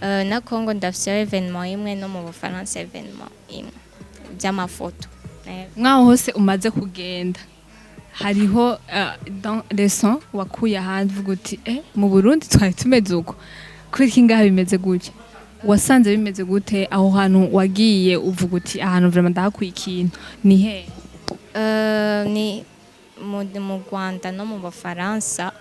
Speaker 1: na Congo ndafise evenement imwe no mu Bufaransa evenement imwe by'amafoto
Speaker 3: mwaho hose umaze kugenda hariho dans les sons wakuye ahandi vuga uti mu Burundi twari tumeze uko kuri kingaha bimeze gutya wasanze bimeze gute aho hantu wagiye uvuga uti ahantu vraiment ndahakuye ikintu ni he
Speaker 1: ni mu Rwanda no mu Bufaransa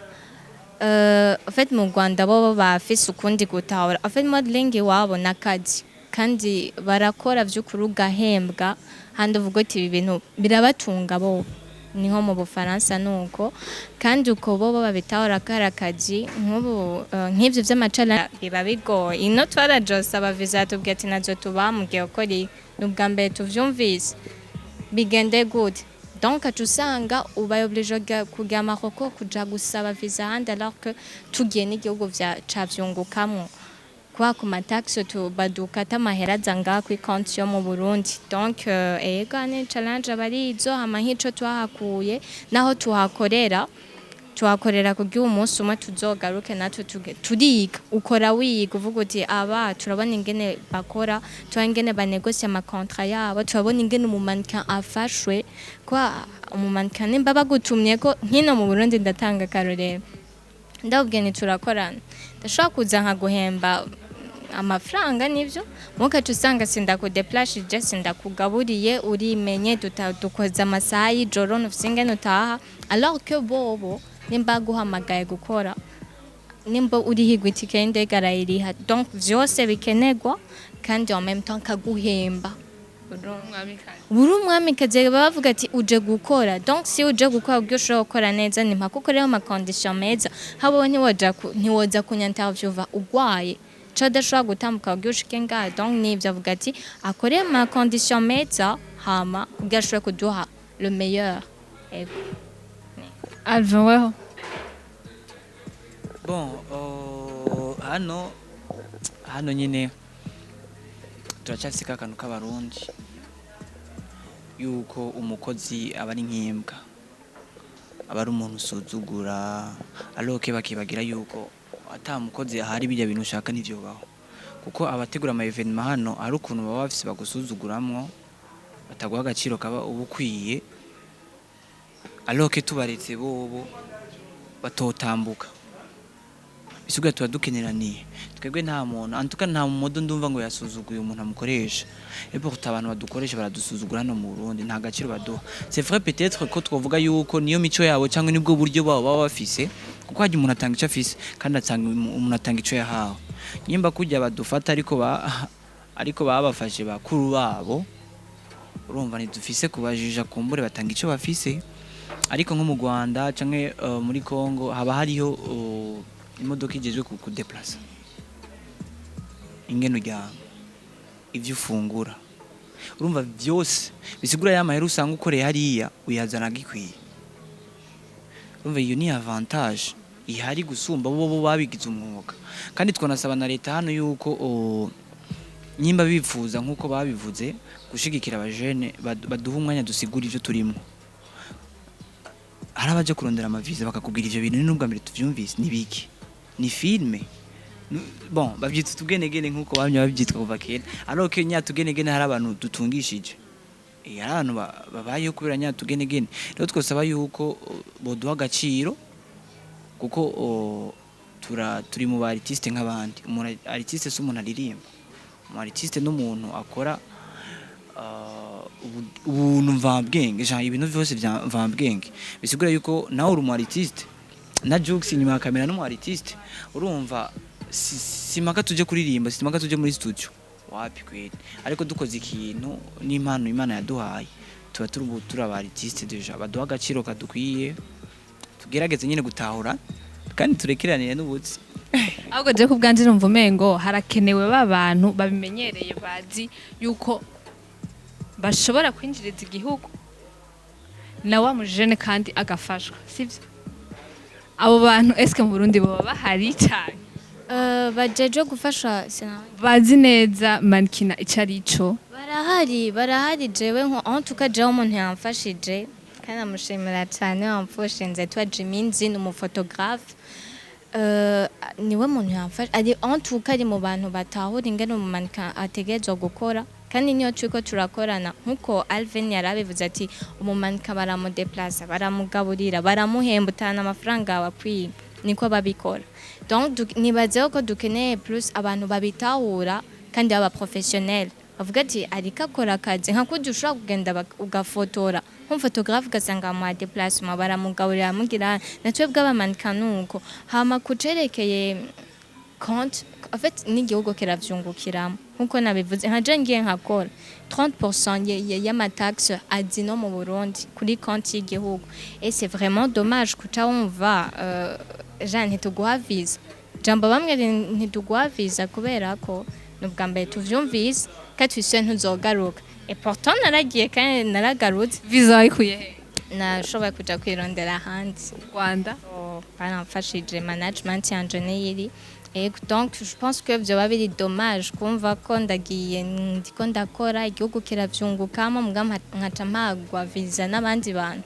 Speaker 1: en fait mu Rwanda bo bafise ukundi gutahura en fait modeling iwabo n'akazi kandi barakora vy'ukuri ugahembwa handi uvuga ati ibi bintu birabatunga bo niho mu Bufaransa nuko kandi uko bo babitahura kari akazi nk'ubu nk'ivyo vy'amacala biba bigoye ino twarajosa abaviza tubwira ati nazo tubambwiye ukori n'ubwa mbere tuvyumvise bigende gute donc usanga ubaye obligé kujya Maroko kuja gusaba visa handi alors que tugiye n'igihugu cavyungukamwo kwa ku mataxe badukata amahera zanga kuri konti yo mu Burundi donc ega ni challenge abarizo hama nk'ico twahakuye naho tuhakorera kugira umunsi umwe tuzogaruke natwe turiga ukora wiga uvuga uti aba turabona ingene bakora turabona ingene banegosia amakontra yabo turabona ingene umumannequin afashwe kwa umumannequin nimba bagutumye ko nkino mu Burundi ndatanga karorero ndabwiye ni turakorana ndashaka kuza nkaguhemba amafaranga nivyo mukacu usanga sindakudeplashije sindakugaburiye urimenye dukoza amasaha y'ijoro nufise ingene utaha alors que bobo nimba guhamagaye gukora nimba urihigwa itike y'indege arayiriha donc vyose bikenerwa kandi en même temps kaguhemba buri umwamikazi bavuga ati uje gukora donc si uje gukora ubwo ushobora gukora neza ni mpaka ukoreho amacondition meza habo ntiwoza kunyanterview ugwaye co dashobora gutambuka ubwo ushike ngaho donc nivyo avuga ati akore amacondition meza hama ubwo ashobora kuduha le meilleur ego
Speaker 3: Alvin weho
Speaker 2: bon hano nyine turacyafise akantu k'abarundi yuko umukozi aba ari nk'imbwa aba ari umuntu usuzugura aloke bakibagira yuko atamukozi ahari bijya bintu ushaka n'ivyo baho kuko abategura ama evenement hano ari ukuntu baba bafise bagusuzuguramwo bataguha agaciro kaba ubukwiye aloke tubaretse bobo batotambuka bisuga tuba dukeneraniye twebwe nta muntu antuka nta modo ndumva ngo yasuzuguye umuntu amukoresha epo abantu badukoresha baradusuzugura hano mu Burundi nta gaciro baduha c'est vrai peut-être ko twovuga yuko niyo mico yabo cyangwa nibwo buryo baba bafise kuko haje umuntu atanga ico afise kandi umuntu atanga ico yahawe nyimba kujya badufata ariko babafashe bakuru babo urumva ntidufise kubajija kumbure batanga ico bafise ariko nko mu Rwanda canke muri Congo haba hariho imodoka igezwe ku deplacer ingeno rya ivyo ufungura urumva byose bisigura ya mahera usanga ukoreye hariya uyazana gikwiye urumva iyo ni avantage ihari gusumba bo babigize umwuga kandi twanasaba na leta hano yuko nyimba bifuza nkuko babivuze gushigikira abajene baduha umwanya dusigura ivyo turimo arabaje kurondera amaviza bakakubwira ivyo bintu n'ubwa mbere tuvyumvise nibiki ni filme bon bavyitse tugenegene nkuko bamye bavyitwa kuva kera alors que nya tugenegene hari abantu dutungishije hari abantu babayeho kubera nya tugenegene rero twosaba yuko boduha agaciro kuko turi mu artiste nk'abandi umuntu artiste si umuntu aririmba mu artiste n'umuntu akora ubuntu mvambwenge jean ibintu byose bya mvambwenge bisigura yuko nawe uri mu artiste na jokes inyuma ya kamera no mu artiste urumva simaka tuje kuririmba simaka tuje muri studio wapi kweli ariko dukoze ikintu n'impano Imana yaduhaye tuba turi aba artiste deja baduha agaciro kadukwiye tugerageze nyine gutahura kandi turekeranire n'ubutsi
Speaker 3: ahubwo je ku bwanje numva umengo harakenewe babantu babimenyereye bazi yuko bashobora kwinjiriza igihugu na wa mujene kandi agafashwa sivyo abo bantu eske mu Burundi baba bahari cyane
Speaker 1: bajeje gufasha
Speaker 3: bazi neza mankina icarico
Speaker 1: barahari jewe nko aho tukajeho umuntu yamfashije kandi amushimira cyane wamfushinze twa Jiminzi n'umufotographe niwe muntu yamfasha ari aho tukari mu bantu batahura ingene umumanika ategerezwa gukora kandi niyo turiko turakorana nkuko Alvin yarabivuze ati umumanika baramudeplace baramugaburira baramuhembutana amafaranga abakwiye niko babikora donc nibazeho ko dukeneye plus abantu babitahura kandi aba professionnel bavuga ati ariko akora akazi nka kujya ushobora kugenda ugafotora nk'umufotographe ugasanga mu déplacement baramugaburira mugira natwe bw'abamanika nuko hama kucerekeye compte en fait n'igihugu kiravyungukiramo nkuko nabivuze nka je ngiye nkakora 30% y'amataxe adi no mu Burundi kuri compte y'igihugu et c'est vraiment dommage kuca wumva Jean ntituguha visa jambo bamwe ntituguha visa kubera ko nubwa mbere tuvyumvise ka twise ntuzogaruka et pourtant naragiye kandi naragarutse
Speaker 3: visa ayikuye he
Speaker 1: nashoboye kuja kwirondera ahandi
Speaker 3: Rwanda
Speaker 1: baramfashije management yanje niyiri et donc je pense que vyoba biri dommage kumva ko ndagiye ndiko ndakora igihugu kiravyungukamo mugamba nkaca mpagwa visa n'abandi bantu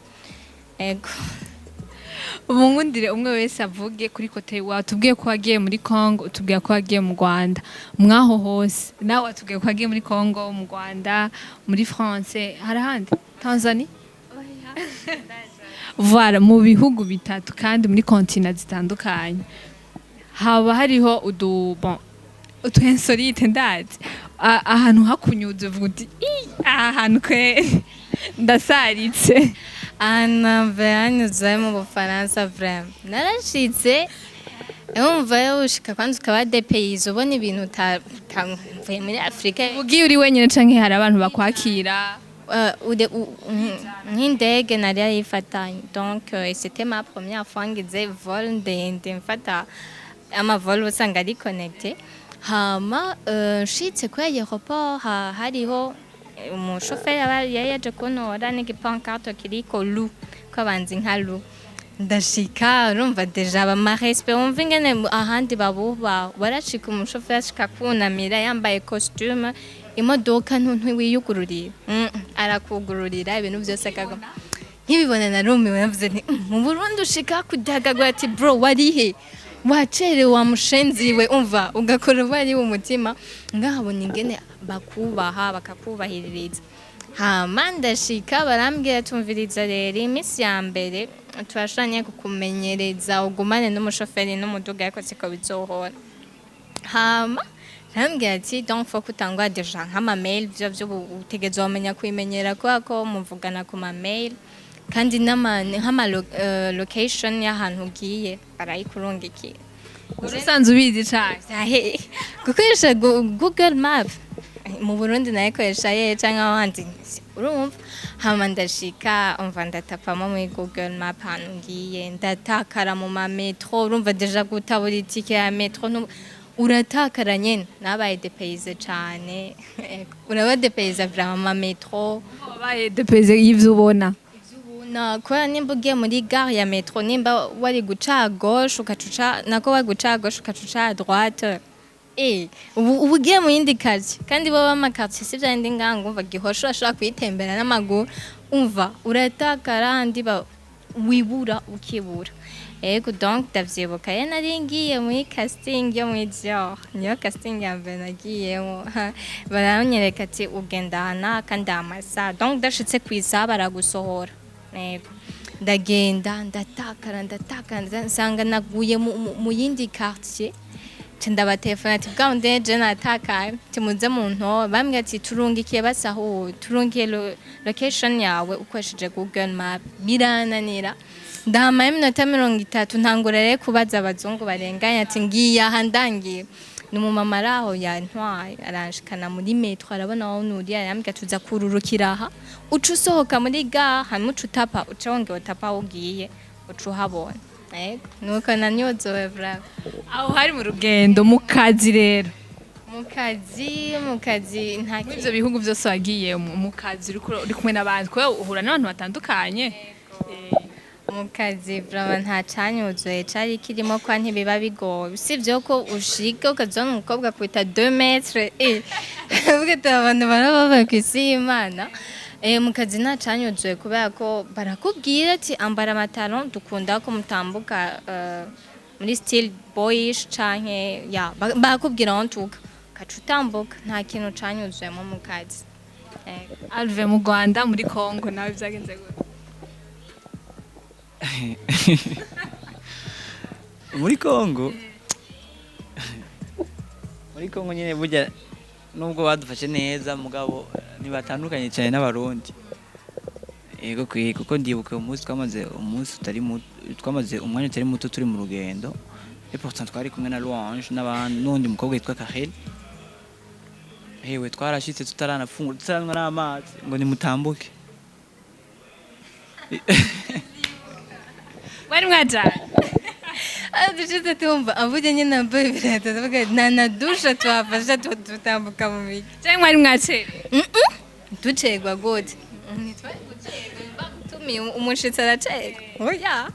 Speaker 1: ego
Speaker 3: umungundire umwe wese avuge kuri kote watubwiye ko wagiye muri Congo utubwiye ko wagiye mu Rwanda mwaho hose nawe watubwiye ko wagiye muri Congo mu Rwanda muri France harahandi Tanzania voilà mu bihugu bitatu kandi muri continent zitandukanye haba hariho utu insolite ndazi ahantu hakunyuze uvuga uti ahantu kwe ndasaritse
Speaker 1: anavanyuze mu Bufaransa vraiment narashitse umva yo ushika kwanza ukaba depays ubona ibintu utamvuye muri Afrika
Speaker 3: ugiye uri wenyine canke hari abantu bakwakira
Speaker 1: nk'indege nari yayifatanye donc c'était ma première fois ngize vol ndende mfata amavol usanga ari connecté hama nshitse kuri aéroport hariho umushoferi yari yaje kuntora n'igipancarte kiriko lu kwabanzi nka lu ndashika urumva deja bama respect umva ingene ahandi babuba barashika umushoferi ashika kunamira yambaye costume imodoka ntiwiyugururira arakugururira ibintu byose akago nkibibona narumiwe navuze nti mu Burundi ushika kudagaga ati bro warihe wacere wa mushenziwe umva ugakora bari umutima ngahabona ingene bakubaha bakakubahiririza hama ndashika barambwira tumviriza rero imisi ya mbere turashanye kukumenyereza ugumane n'umushoferi n'umuduga yako siko bizohora hama rambwira ati donc faut kutangwa deja nk'ama mail byo utegeze wamenya kwimenyera ko muvugana ku ma mail kandi nk'ama location y'ahantu ugiye barayikurungikira
Speaker 3: urusanzwe ubizi cyane
Speaker 1: gukoresha Google Map mu Burundi nayikoresha cyangwa ahandi urumva hama ndashika umva ndatapamo muri Google Map ahantu ngiye ndatakara mu ma metro urumva deja gutabura itike ya metro uratakara nyene nabaye depayse cyane uraba depayse vraiment ma metro
Speaker 3: wabaye depayse y'ivyo ubona
Speaker 1: kwa nimba ugiye muri gare ya metro nimba wari guca à gauche ukacuca nako wari guca à gauche ukacuca à droite ubu ugiye mu yindi quartier kandi baba amakartier si bya ndi ngango umva gihosho ashaka kwitembera n'amaguru umva uratakara andi wibura ukibura ego donc ndavyibuka nari ngiye muri casting yo muri Dior niyo casting ya mbere nagiyemo baranyereka ati ugenda hana kandi amasa donc dashitse kwisa baragusohora ego ndagenda ndatakara nsanga naguye mu yindi quartier ndabatelefona ati bwa ndeje natakaye timuze mu nto bambwira ati turungikiye basaho turungiye location yawe ukoresheje Google Map birananira ndahamaye iminota 30 ntangura rero kubaza abazungu barenganya ati ngiye aha ndangiye ni umumama araho yantwaye aranshikana muri metro arabona aho nuriya yambwira tuza kururukira aha uca usohoka muri gare hanyuma uca utapa uca wongera utapa ugiye uca uhabona nuko nanyozowe bravo
Speaker 3: aho hari mu rugendo mu kazi rero
Speaker 1: mu kazi nta
Speaker 3: ivyo bihugu byose wagiye mu kazi uri kumwe n'abandi ko uhura n'abantu batandukanye
Speaker 1: mu kazi bravo nta canyuzoye cari kirimo kwa ntibiba bigoye usibye ko ushika ukazona umukobwa kwita 2 metres ubwo abantu baraba kwisi y'Imana mu kazi nta canyuzoye kubera ko barakubwira ati ambara amataro dukunda ko mutambuka muri style boyish canke barakubwira aho ntuka kaca utambuka nta kintu canyuzuyemo mu kazi
Speaker 3: Alve mu Rwanda muri Congo nawe byagenze gute
Speaker 2: muri Congo nyine burya nubwo badufashe neza mugabo ntibatandukanye cyane n'abarundi Ego kwiye kuko ndibuka twamaze umwanya utari muto turi mu rugendo. Et pourtant twari kumwe na Louange n'undi mukobwa yitwa Kahel. Hewe twarashitse tutaranafungura tutaranwa n'amazi ngo nimutambuke.
Speaker 3: Wari mwajana
Speaker 1: dushitse tumva avuye nyine nambaye ibirato ndavuga na dusha twafasha tutambuka mu migi
Speaker 3: cyangwa mwari mwacere
Speaker 1: ducegwa gute nitwa gucegwa tumiye umushitsi aracegwa oya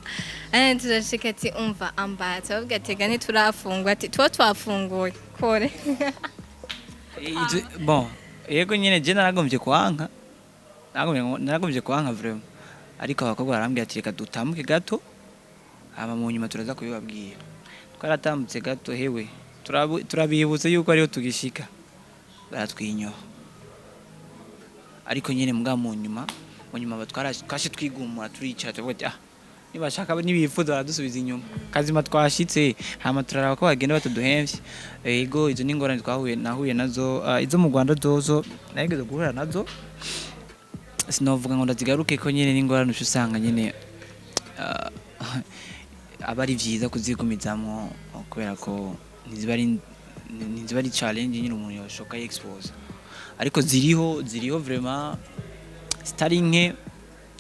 Speaker 1: turashika ati umva ambatsa bavuga ati gani turafungwa ati twafunguye kore
Speaker 2: Bon, yego nyine je naragombye kwanka vraiment. Ariko abakobwa barambwira ati reka dutambuke gato hama mu nyuma turaza kubibabwira. Twaratambutse gato hewe turabibutse yuko ariho tugishika baratwinyoha. Ariko nyine mbwa mu nyuma twashe twigumura turicara tuvuga ati nibashaka nibifuza baradusubiza inyuma kazima twashitse hama turaraba ko bagenda bataduhemvye. Yego izo n'ingorane nahuye nazo izo mu Rwanda zozo nageze guhura nazo sinovuga ngo ndazigaruke ko nyine n'ingorane usanga nyine abari vyiza kuzigumizamwo kubera ko ntiziba ari challenge nyine umuntu yoshoka expose. Ariko ziriho vraiment zitari nke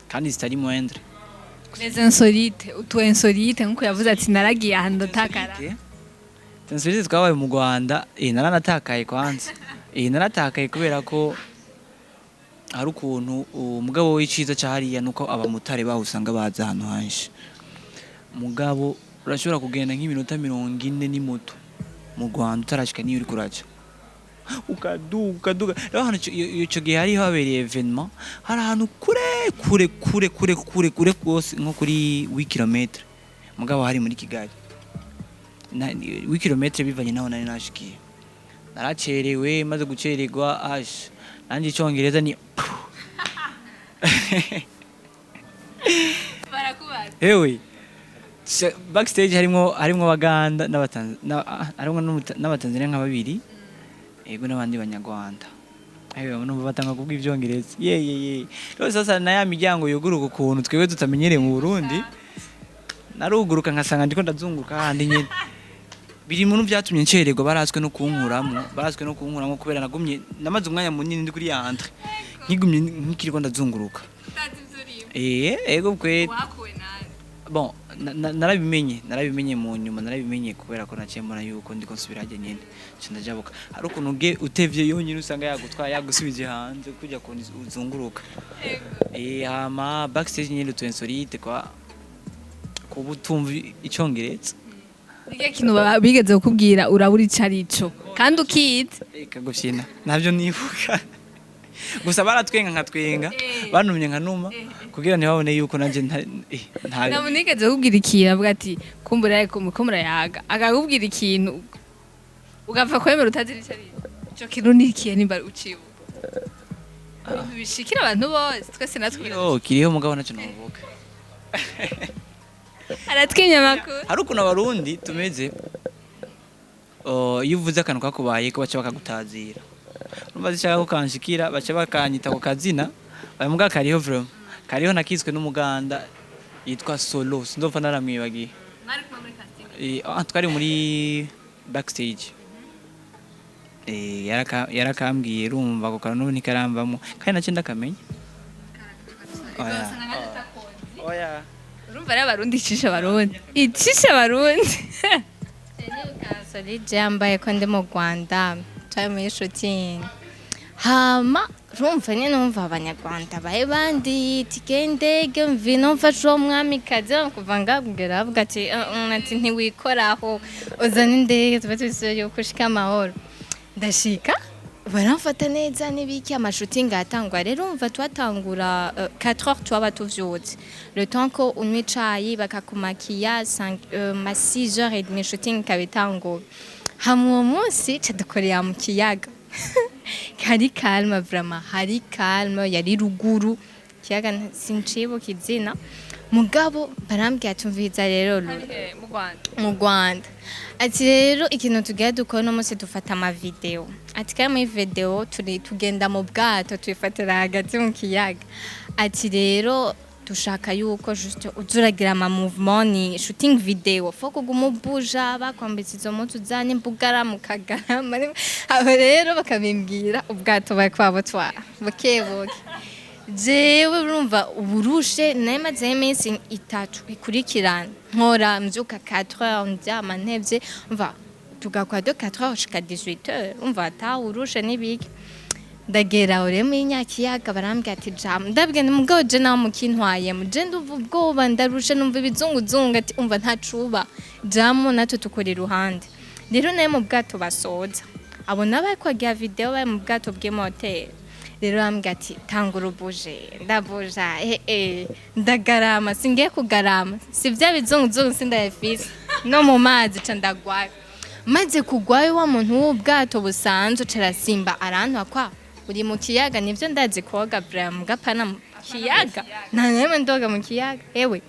Speaker 2: kandi zitari moindre.
Speaker 3: Les insolites, utu insolite nkuko yavuze ati naragiye ahantu ndatakara.
Speaker 2: Insolite twabaye mu Rwanda naranatakaye kwanza. Naratakaye kubera ko hari ukuntu umugabo w'iciza cyahariya nuko abamutare bahusanga baza ahantu hanje. Mugabo urashobora kugenda nk'iminota 40 ni moto mu Rwanda utarashika niyo uri kuraca. Ukaduga rero hano ico gihe hari habereye evenement hari ahantu kure kose nko kuri 8 km mugabo hari muri Kigali 8 km bivanye naho nari nashikiye naracerewe maze gucererwa nanjye icongereza ni
Speaker 3: barakubaza
Speaker 2: hewe backstage harimo Baganda n'abatanzania nka babiri. Ego n'abandi banyarwanda numva batanga kubwa ivyongereza rero sasa na ya miryango yuguruka ukuntu twebwe tutamenyereye mu Burundi naruguruka nkasanga ndiko ndazunguruka handi nyine biri mu byatumye ncererwa barazwe no kunkuramwo kubera namaze umwanya munini ndi kuri yantre nkigumye nkikiriko ndazunguruka ego kwe bon narabimenye mu nyuma kubera ko naciye mbona yuko ndiko nsubiraje nyine ndajabuka hari ukuntu utevye yonyine usanga yagusubije hanze kujya ko uzunguruka hama backstage nyine utu insolite kwa kubutumva icongereza
Speaker 3: Nige kintu bigeze kukubwira uraburi carico kandi ukiza
Speaker 2: kagufyina navyo nibuka gusa baratwenga nkatwenga banumye nkanuma kugira ntibabone yuko nanje
Speaker 3: ntabwo nigeze kubwira ikintu avuga ati kumbura ko murayaga akakubwira ikintu ugapfa kwemera utazira ico kintu nikiye nimba uciye bishikira abantu bose twese natwe
Speaker 2: kiriho mugabo naco novuga
Speaker 3: aratwinya makuru
Speaker 2: hari ukuntu abarundi tumeze iyo uvuze akantu kakubaye ko baca bakagutazira numva zishaka ko kanshikira baca bakanyita ku kazina bamuga kariho vraiment kariho nakiswe n'umuganda yitwa Solo sindopfa naramwibagiye twari muri backstage yarakambwiye rumva ko kana n'ubu ntikarambamo kandi nacyo ndakamenya oya
Speaker 1: urumva rero abarundi icisha abarundi solide yambaye ko ndi mu Rwanda twaye muri shooting hama rumva nyine numva abanyarwanda bahe bandi tikendege mvino mfashe uwo mwamikazi kuva ngabwira avuga ati ntiwikoraho uzana indege tuba tubisubiye kushika amahoro ndashika baramfata neza n'ibiki amashutingi atangwa rero umva twatangura 4 heures twaba tuvyutse le temps ko unywa icayi bakakumakiya 6h30 shooting kabitangura hamwe uwo munsi cadukorera mu kiyaga hari calme vraiment hari calme yari ruguru kiyaga sincibuka izina mugabo barambwiye tumviza rero mu Rwanda ati rero ikintu tugiye dukora no munsi dufata ama video ati kandi muri video tugenda mu bwato twifatira hagati mu kiyaga ati rero dushaka yuko juste uzuragira ama movement ni shooting video fo kuguma ubuja bakwambitse izo mutu zane mbugara mu kagarama abo rero bakabimbwira ubwato bakwabo twara bukebuke jewe urumva uburushe namaze iminsi 3 ikurikirana nkora mbyuka 4h ndyama ntevye umva tugakwa de 4h jusqu'à 18h umva ta urushe nibiki ndagera ure mu nyakiyaga barambwira ati jam ndabwiye mugabo je nawe mukintwaye muje nduva ubwoba ndarushe numva ibizunguzunga ati umva ntacuba jamu natwe tukuri iruhande rero naye mu bwato basoza abo nabakwagira video bari mu bwato bw'imotel rero bambwira ati tangura ubuje ndabuja ndagarama singiye kugarama si vya bizunguzungu sindayafise no mu mazi ca ndagwayo maze kugwayo wa muntu w'ubwato busanzwe carasimba arantwa kwa uri mu kiyaga nivyo ndazi koga Bram gapana mu kiyaga nta nemwe ndoga mu kiyaga ewe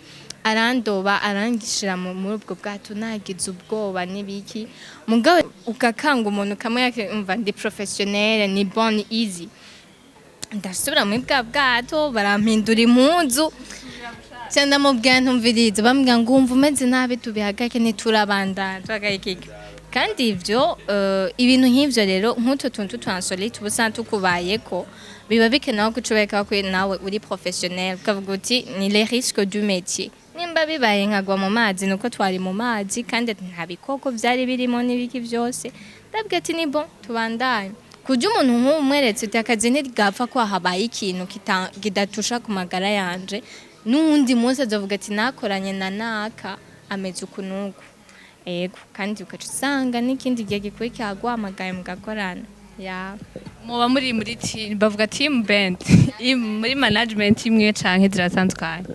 Speaker 1: arandoba arangishira muri ubwo bwato nagize ubwoba nibiki mugabo ukakanga umuntu kamwe yake umva ndi professionnel ni bon easy ndasubira muri bwa bwato barampindura impuzu cyanda mu bwantu mviriza bambwira ngo umva umeze nabi tubihagake niturabandanje bagayikike kandi ivyo ibintu nk'ivyo rero nk'utu tuntu twansolite ubusa tukubayeko biba bikenewe ko ucubeka ko nawe uri professionnel ukavuga uti ni les risques du métier nimba bibaye nkagwa mu mazi nuko twari mu mazi kandi nta bikoko vyari birimo n'ibiki vyose ndabwira ati ni bon tubandanye kuja umuntu nk'umweretse uti akazi ntigapfa ko habaye ikintu kidatusha ku magara yanje n'uwundi munsi azovuga ati nakoranye na naka ameze ukunuku ego kandi ukaca usanga n'ikindi gihe gikurikira guhamagaye mugakorana ya
Speaker 3: muba muri team bavuga team band muri management imwe canke ziratandukanye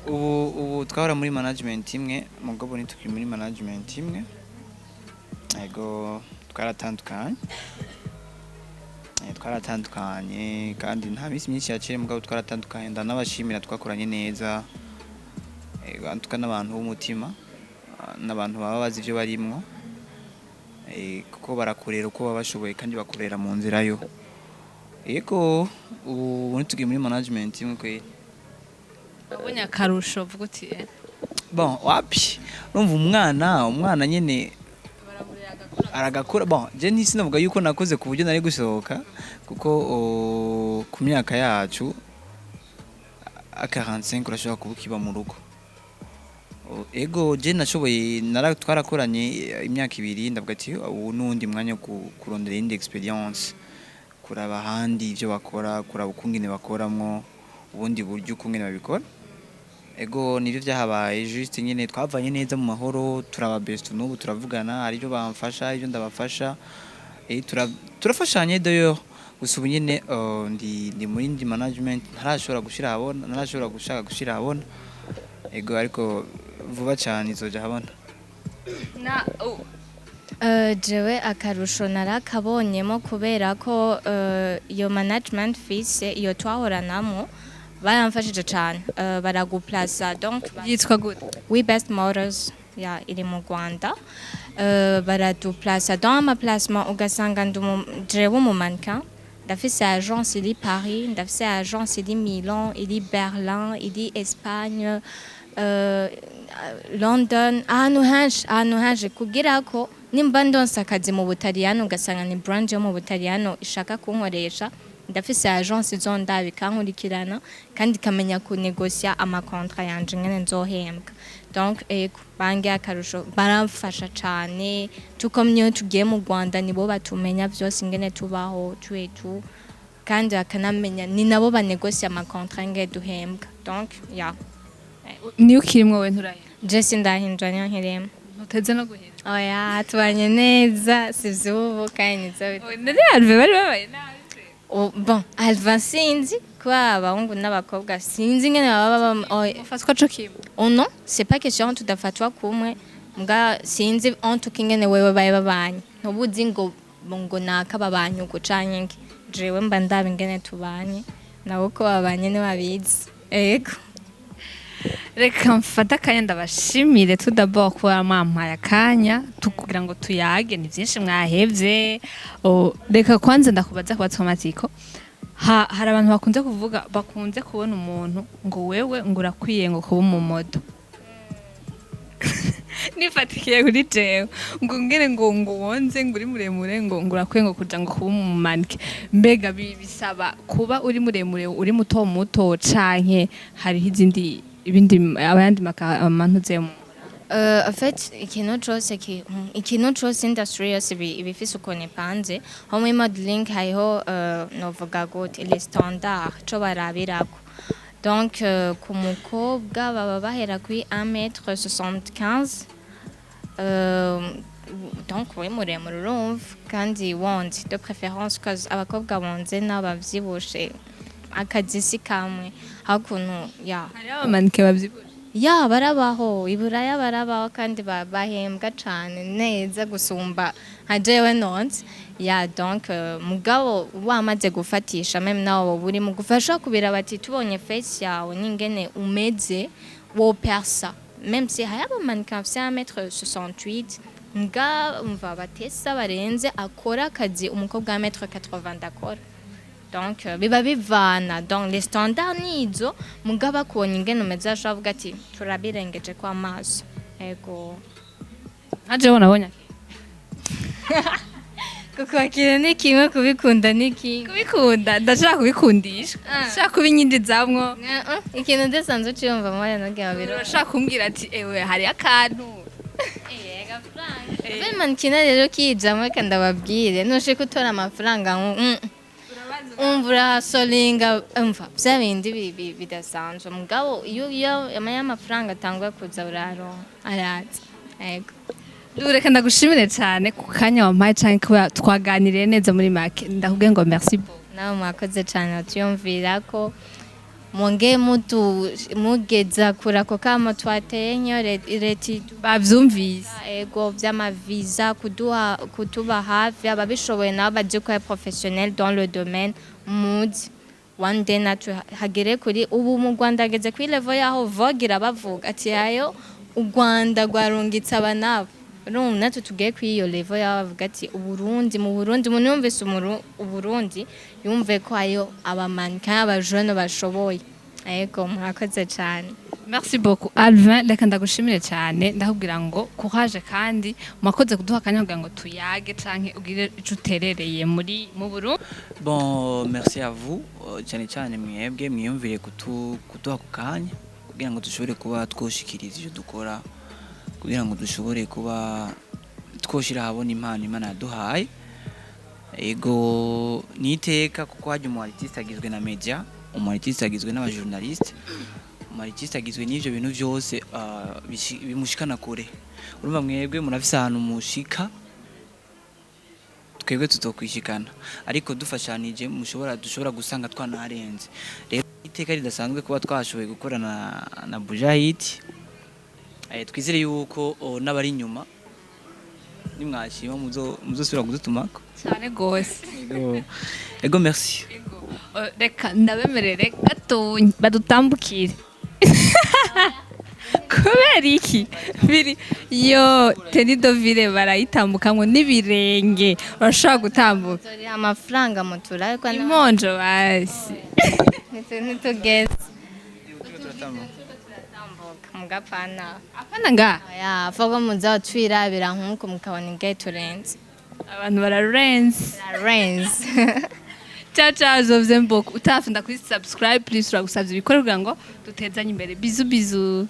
Speaker 2: ubu twahora muri management imwe mugabo ntitukiri muri management imwe ego twaratandukanye kandi nta minsi myinshi yaciye mugabo twaratandukanye ndanabashimira twakoranye neza ego n'abantu b'umutima n'abantu baba bazi ivyo barimwo kuko barakorera uko baba bashoboye kandi bakorera mu nzira yo ego ubu ntitugiye muri management imwe kweri
Speaker 3: abonye akarusho vuga uti
Speaker 2: bon wapi urumva umwana nyene aragakora bon je nisi navuga yuko nakoze ku buryo nari gusohoka kuko ku myaka yacu a 45 urashobora kubukiba mu rugo ego je nashoboye twarakoranye imyaka 2 ndavuga ati ubu nundi mwanya kurondera indi experience kuraba handi ivyo bakora kuraba ukungene bakoramwo ubundi buryo ukungene babikora ego nivyo vyahabaye juste nyene twavanye neza mu mahoro turaba best n'ubu turavugana ari byo bamfasha ibyo ndabafasha turafashanye d'ailleurs gusa ubu nyene ndi muri ndi management ntarashobora gushaka gushira habona ego ariko vuba cyane izoja habona
Speaker 3: na
Speaker 1: jewe akarusho narakabonyemo kubera ko iyo management Ufise iyo twahoranamo baramfashije cyane baraguplaza donc
Speaker 3: yitwa gute
Speaker 1: we best models ya iri mu Rwanda baraduplaza dans ma placement ugasanga jewe mu mannequin ndafise agence iri Paris ndafise agence iri Milan iri Berlin iri Espagne London ahantu henshi kugira ko nimba ndonsa akazi mu Butaliyano ugasanga ni brand yo mu Butaliyano ishaka kunkoresha ndafise agence zonda bikankurikirana kandi kamenya ku negocia ama contrat yanje ngene nzohembwa donc bange akarusho baramfasha cyane tukomye tugiye mu Rwanda nibo batumenya byose ngene tubaho twetu kandi akanamenya ni nabo banegocia ama contrat ngene duhembwa donc ya
Speaker 3: niyo kirimwe we nturaye
Speaker 1: Jesse ndahinduranya nkiremo
Speaker 3: uteze no guhindura
Speaker 1: oya tubanye neza sivyubu kandi nzabe
Speaker 3: ndari alve bari babaye nabi
Speaker 1: bon alva sinzi kwa abahungu n'abakobwa sinzi ngene baba
Speaker 3: ufatwa co kimwe
Speaker 1: non c'est pas question tudafatwa kumwe mbwa sinzi ontukingene wewe baye babanye ntubuzi ngo nakababanye uko canke jewe mba ndabe ngene tubanye nabo ko babanye ne babizi ego
Speaker 3: reka mfata akanya ndabashimire tudabora kuba mwampaye akanya kugira ngo tuyage ni byinshi mwahevye. Reka kwanza ndakubaza kubatsa amatsiko. Hari abantu bakunze kuvuga bakunze kubona umuntu ngo wewe ngo urakwiye ngo kuba umumodo. Nifatikiye kuri jewe ngo ngere ngo wonze ngo uri muremure ngo urakwiye ngo kuja ngo kuba umumanike. Mbega bisaba kuba uri muremure uri muto muto canke hari ibindi abandi makantu
Speaker 1: En fait, ikintu cose industry yose ibifise ukuntu ipanze nko muri modeling hariho novuga gute les standards co barabirako. Donc ku mukobwa baba bahera kuri 1m75 donc uri muremure urumva kandi wonze de préférence cause abakobwa bonze n'abavyibushe akazi si kamwe hakuntu
Speaker 3: hari abamanike bavyibushe
Speaker 1: barabaho iburaya barabaho kandi bahembwa cane neza gusumba nka jewe nonse donc mugabo wamaze gufatisha meme nawe buri mu gufasha kubira bati tubonye face yawe n'ingene umeze wo persa même si hari abamanike bafise 1m68 nga umva batesa barenze akora akazi umukobwa wa 1m80 dakora. Donc biba bivana donc les standards nizo mugaba kubonye ingene umeze ashavuga ati turabirengeje kwa maso ego
Speaker 3: aje bonabonye
Speaker 1: kukwakira ni kimwe kubikunda ni kimwe
Speaker 3: kubikunda ndashaka kubikundisha ndashaka kubinyinjizamwo
Speaker 1: ikintu ndesanzwe cyumva mwana nage babiro
Speaker 3: urashaka kumbwira ati ewe hari akantu
Speaker 1: vraiment kina rero kijamwe kandi ababwire nushaka utora amafaranga umvura solinga umva bya bindi bidasanzwe mugabo iyo amafaranga atangwa kuza uraro araza yego.
Speaker 3: Reka ndagushimire cyane ku kanya wampaye cyane kuba twaganiriye neza muri make ndakubwiye ngo merci beaucoup.
Speaker 1: Nawe mwakoze cyane tuyumvira ko mwongeye mugeza kura ko kama twatenyo leti
Speaker 3: bavyumvise
Speaker 1: ego vy'amaviza kutuba hafi ababishoboye nabo baje ko professionnel dans le domaine mood one day natu hagere kuri ubu mu Rwanda ageze kuri level yaho vogira bavuga ati ayo u Rwanda rwarungitse abanabo natwe tugiye kuri iyo level yavuga ati mu Burundi umuntu yumvise Uburundi yumve ko ayo abamanika abajone bashoboye ego mwakoze cyane.
Speaker 3: Merci beaucoup Alvin, reka ndagushimire cyane ndakubwira ngo courage kandi mwakoze kuduha akanya kugira ngo tuyage canke ugire ico uterereye mu Burundi.
Speaker 2: Bon, merci à vous cyane cyane mwebwe mwiyumvire kuduha ku kanya kugira ngo dushobore kuba twoshikiriza ivyo dukora kugira ngo dushobore kuba twoshira habona impano Imana yaduhaye. Ego niteka kuko haje umu artiste agizwe na media, umu artiste agizwe n'abajournaliste, umu artiste agizwe n'ivyo bintu byose bimushikana kure. Urumva mwebwe murafise ahantu mushika twebwe tuzokwishikana ariko dufashanije dushobora gusanga twanarenze. Rero iteka ridasanzwe kuba twashoboye gukorana na Bujahit. Twizere yuko n'abari inyuma nimwashima muzosubira kudutumako
Speaker 3: cyane gose.
Speaker 2: Ego merci.
Speaker 3: Reka ndabemerere gato badutambukire kubera iki biri yo Tenidoville barayitambukamwo n'ibirenge urashaka gutambuka
Speaker 1: amafaranga mutura ariko
Speaker 3: imonjo basi
Speaker 1: nitugeze mugapana
Speaker 3: apana nga
Speaker 1: fogo muza twirabira nkuko mukabona ingahe turenze
Speaker 3: abantu bararenze ciao zovye mboko utafunda kuri subscribe please uragusavye ibikore kugira ngo dutezanye imbere bizu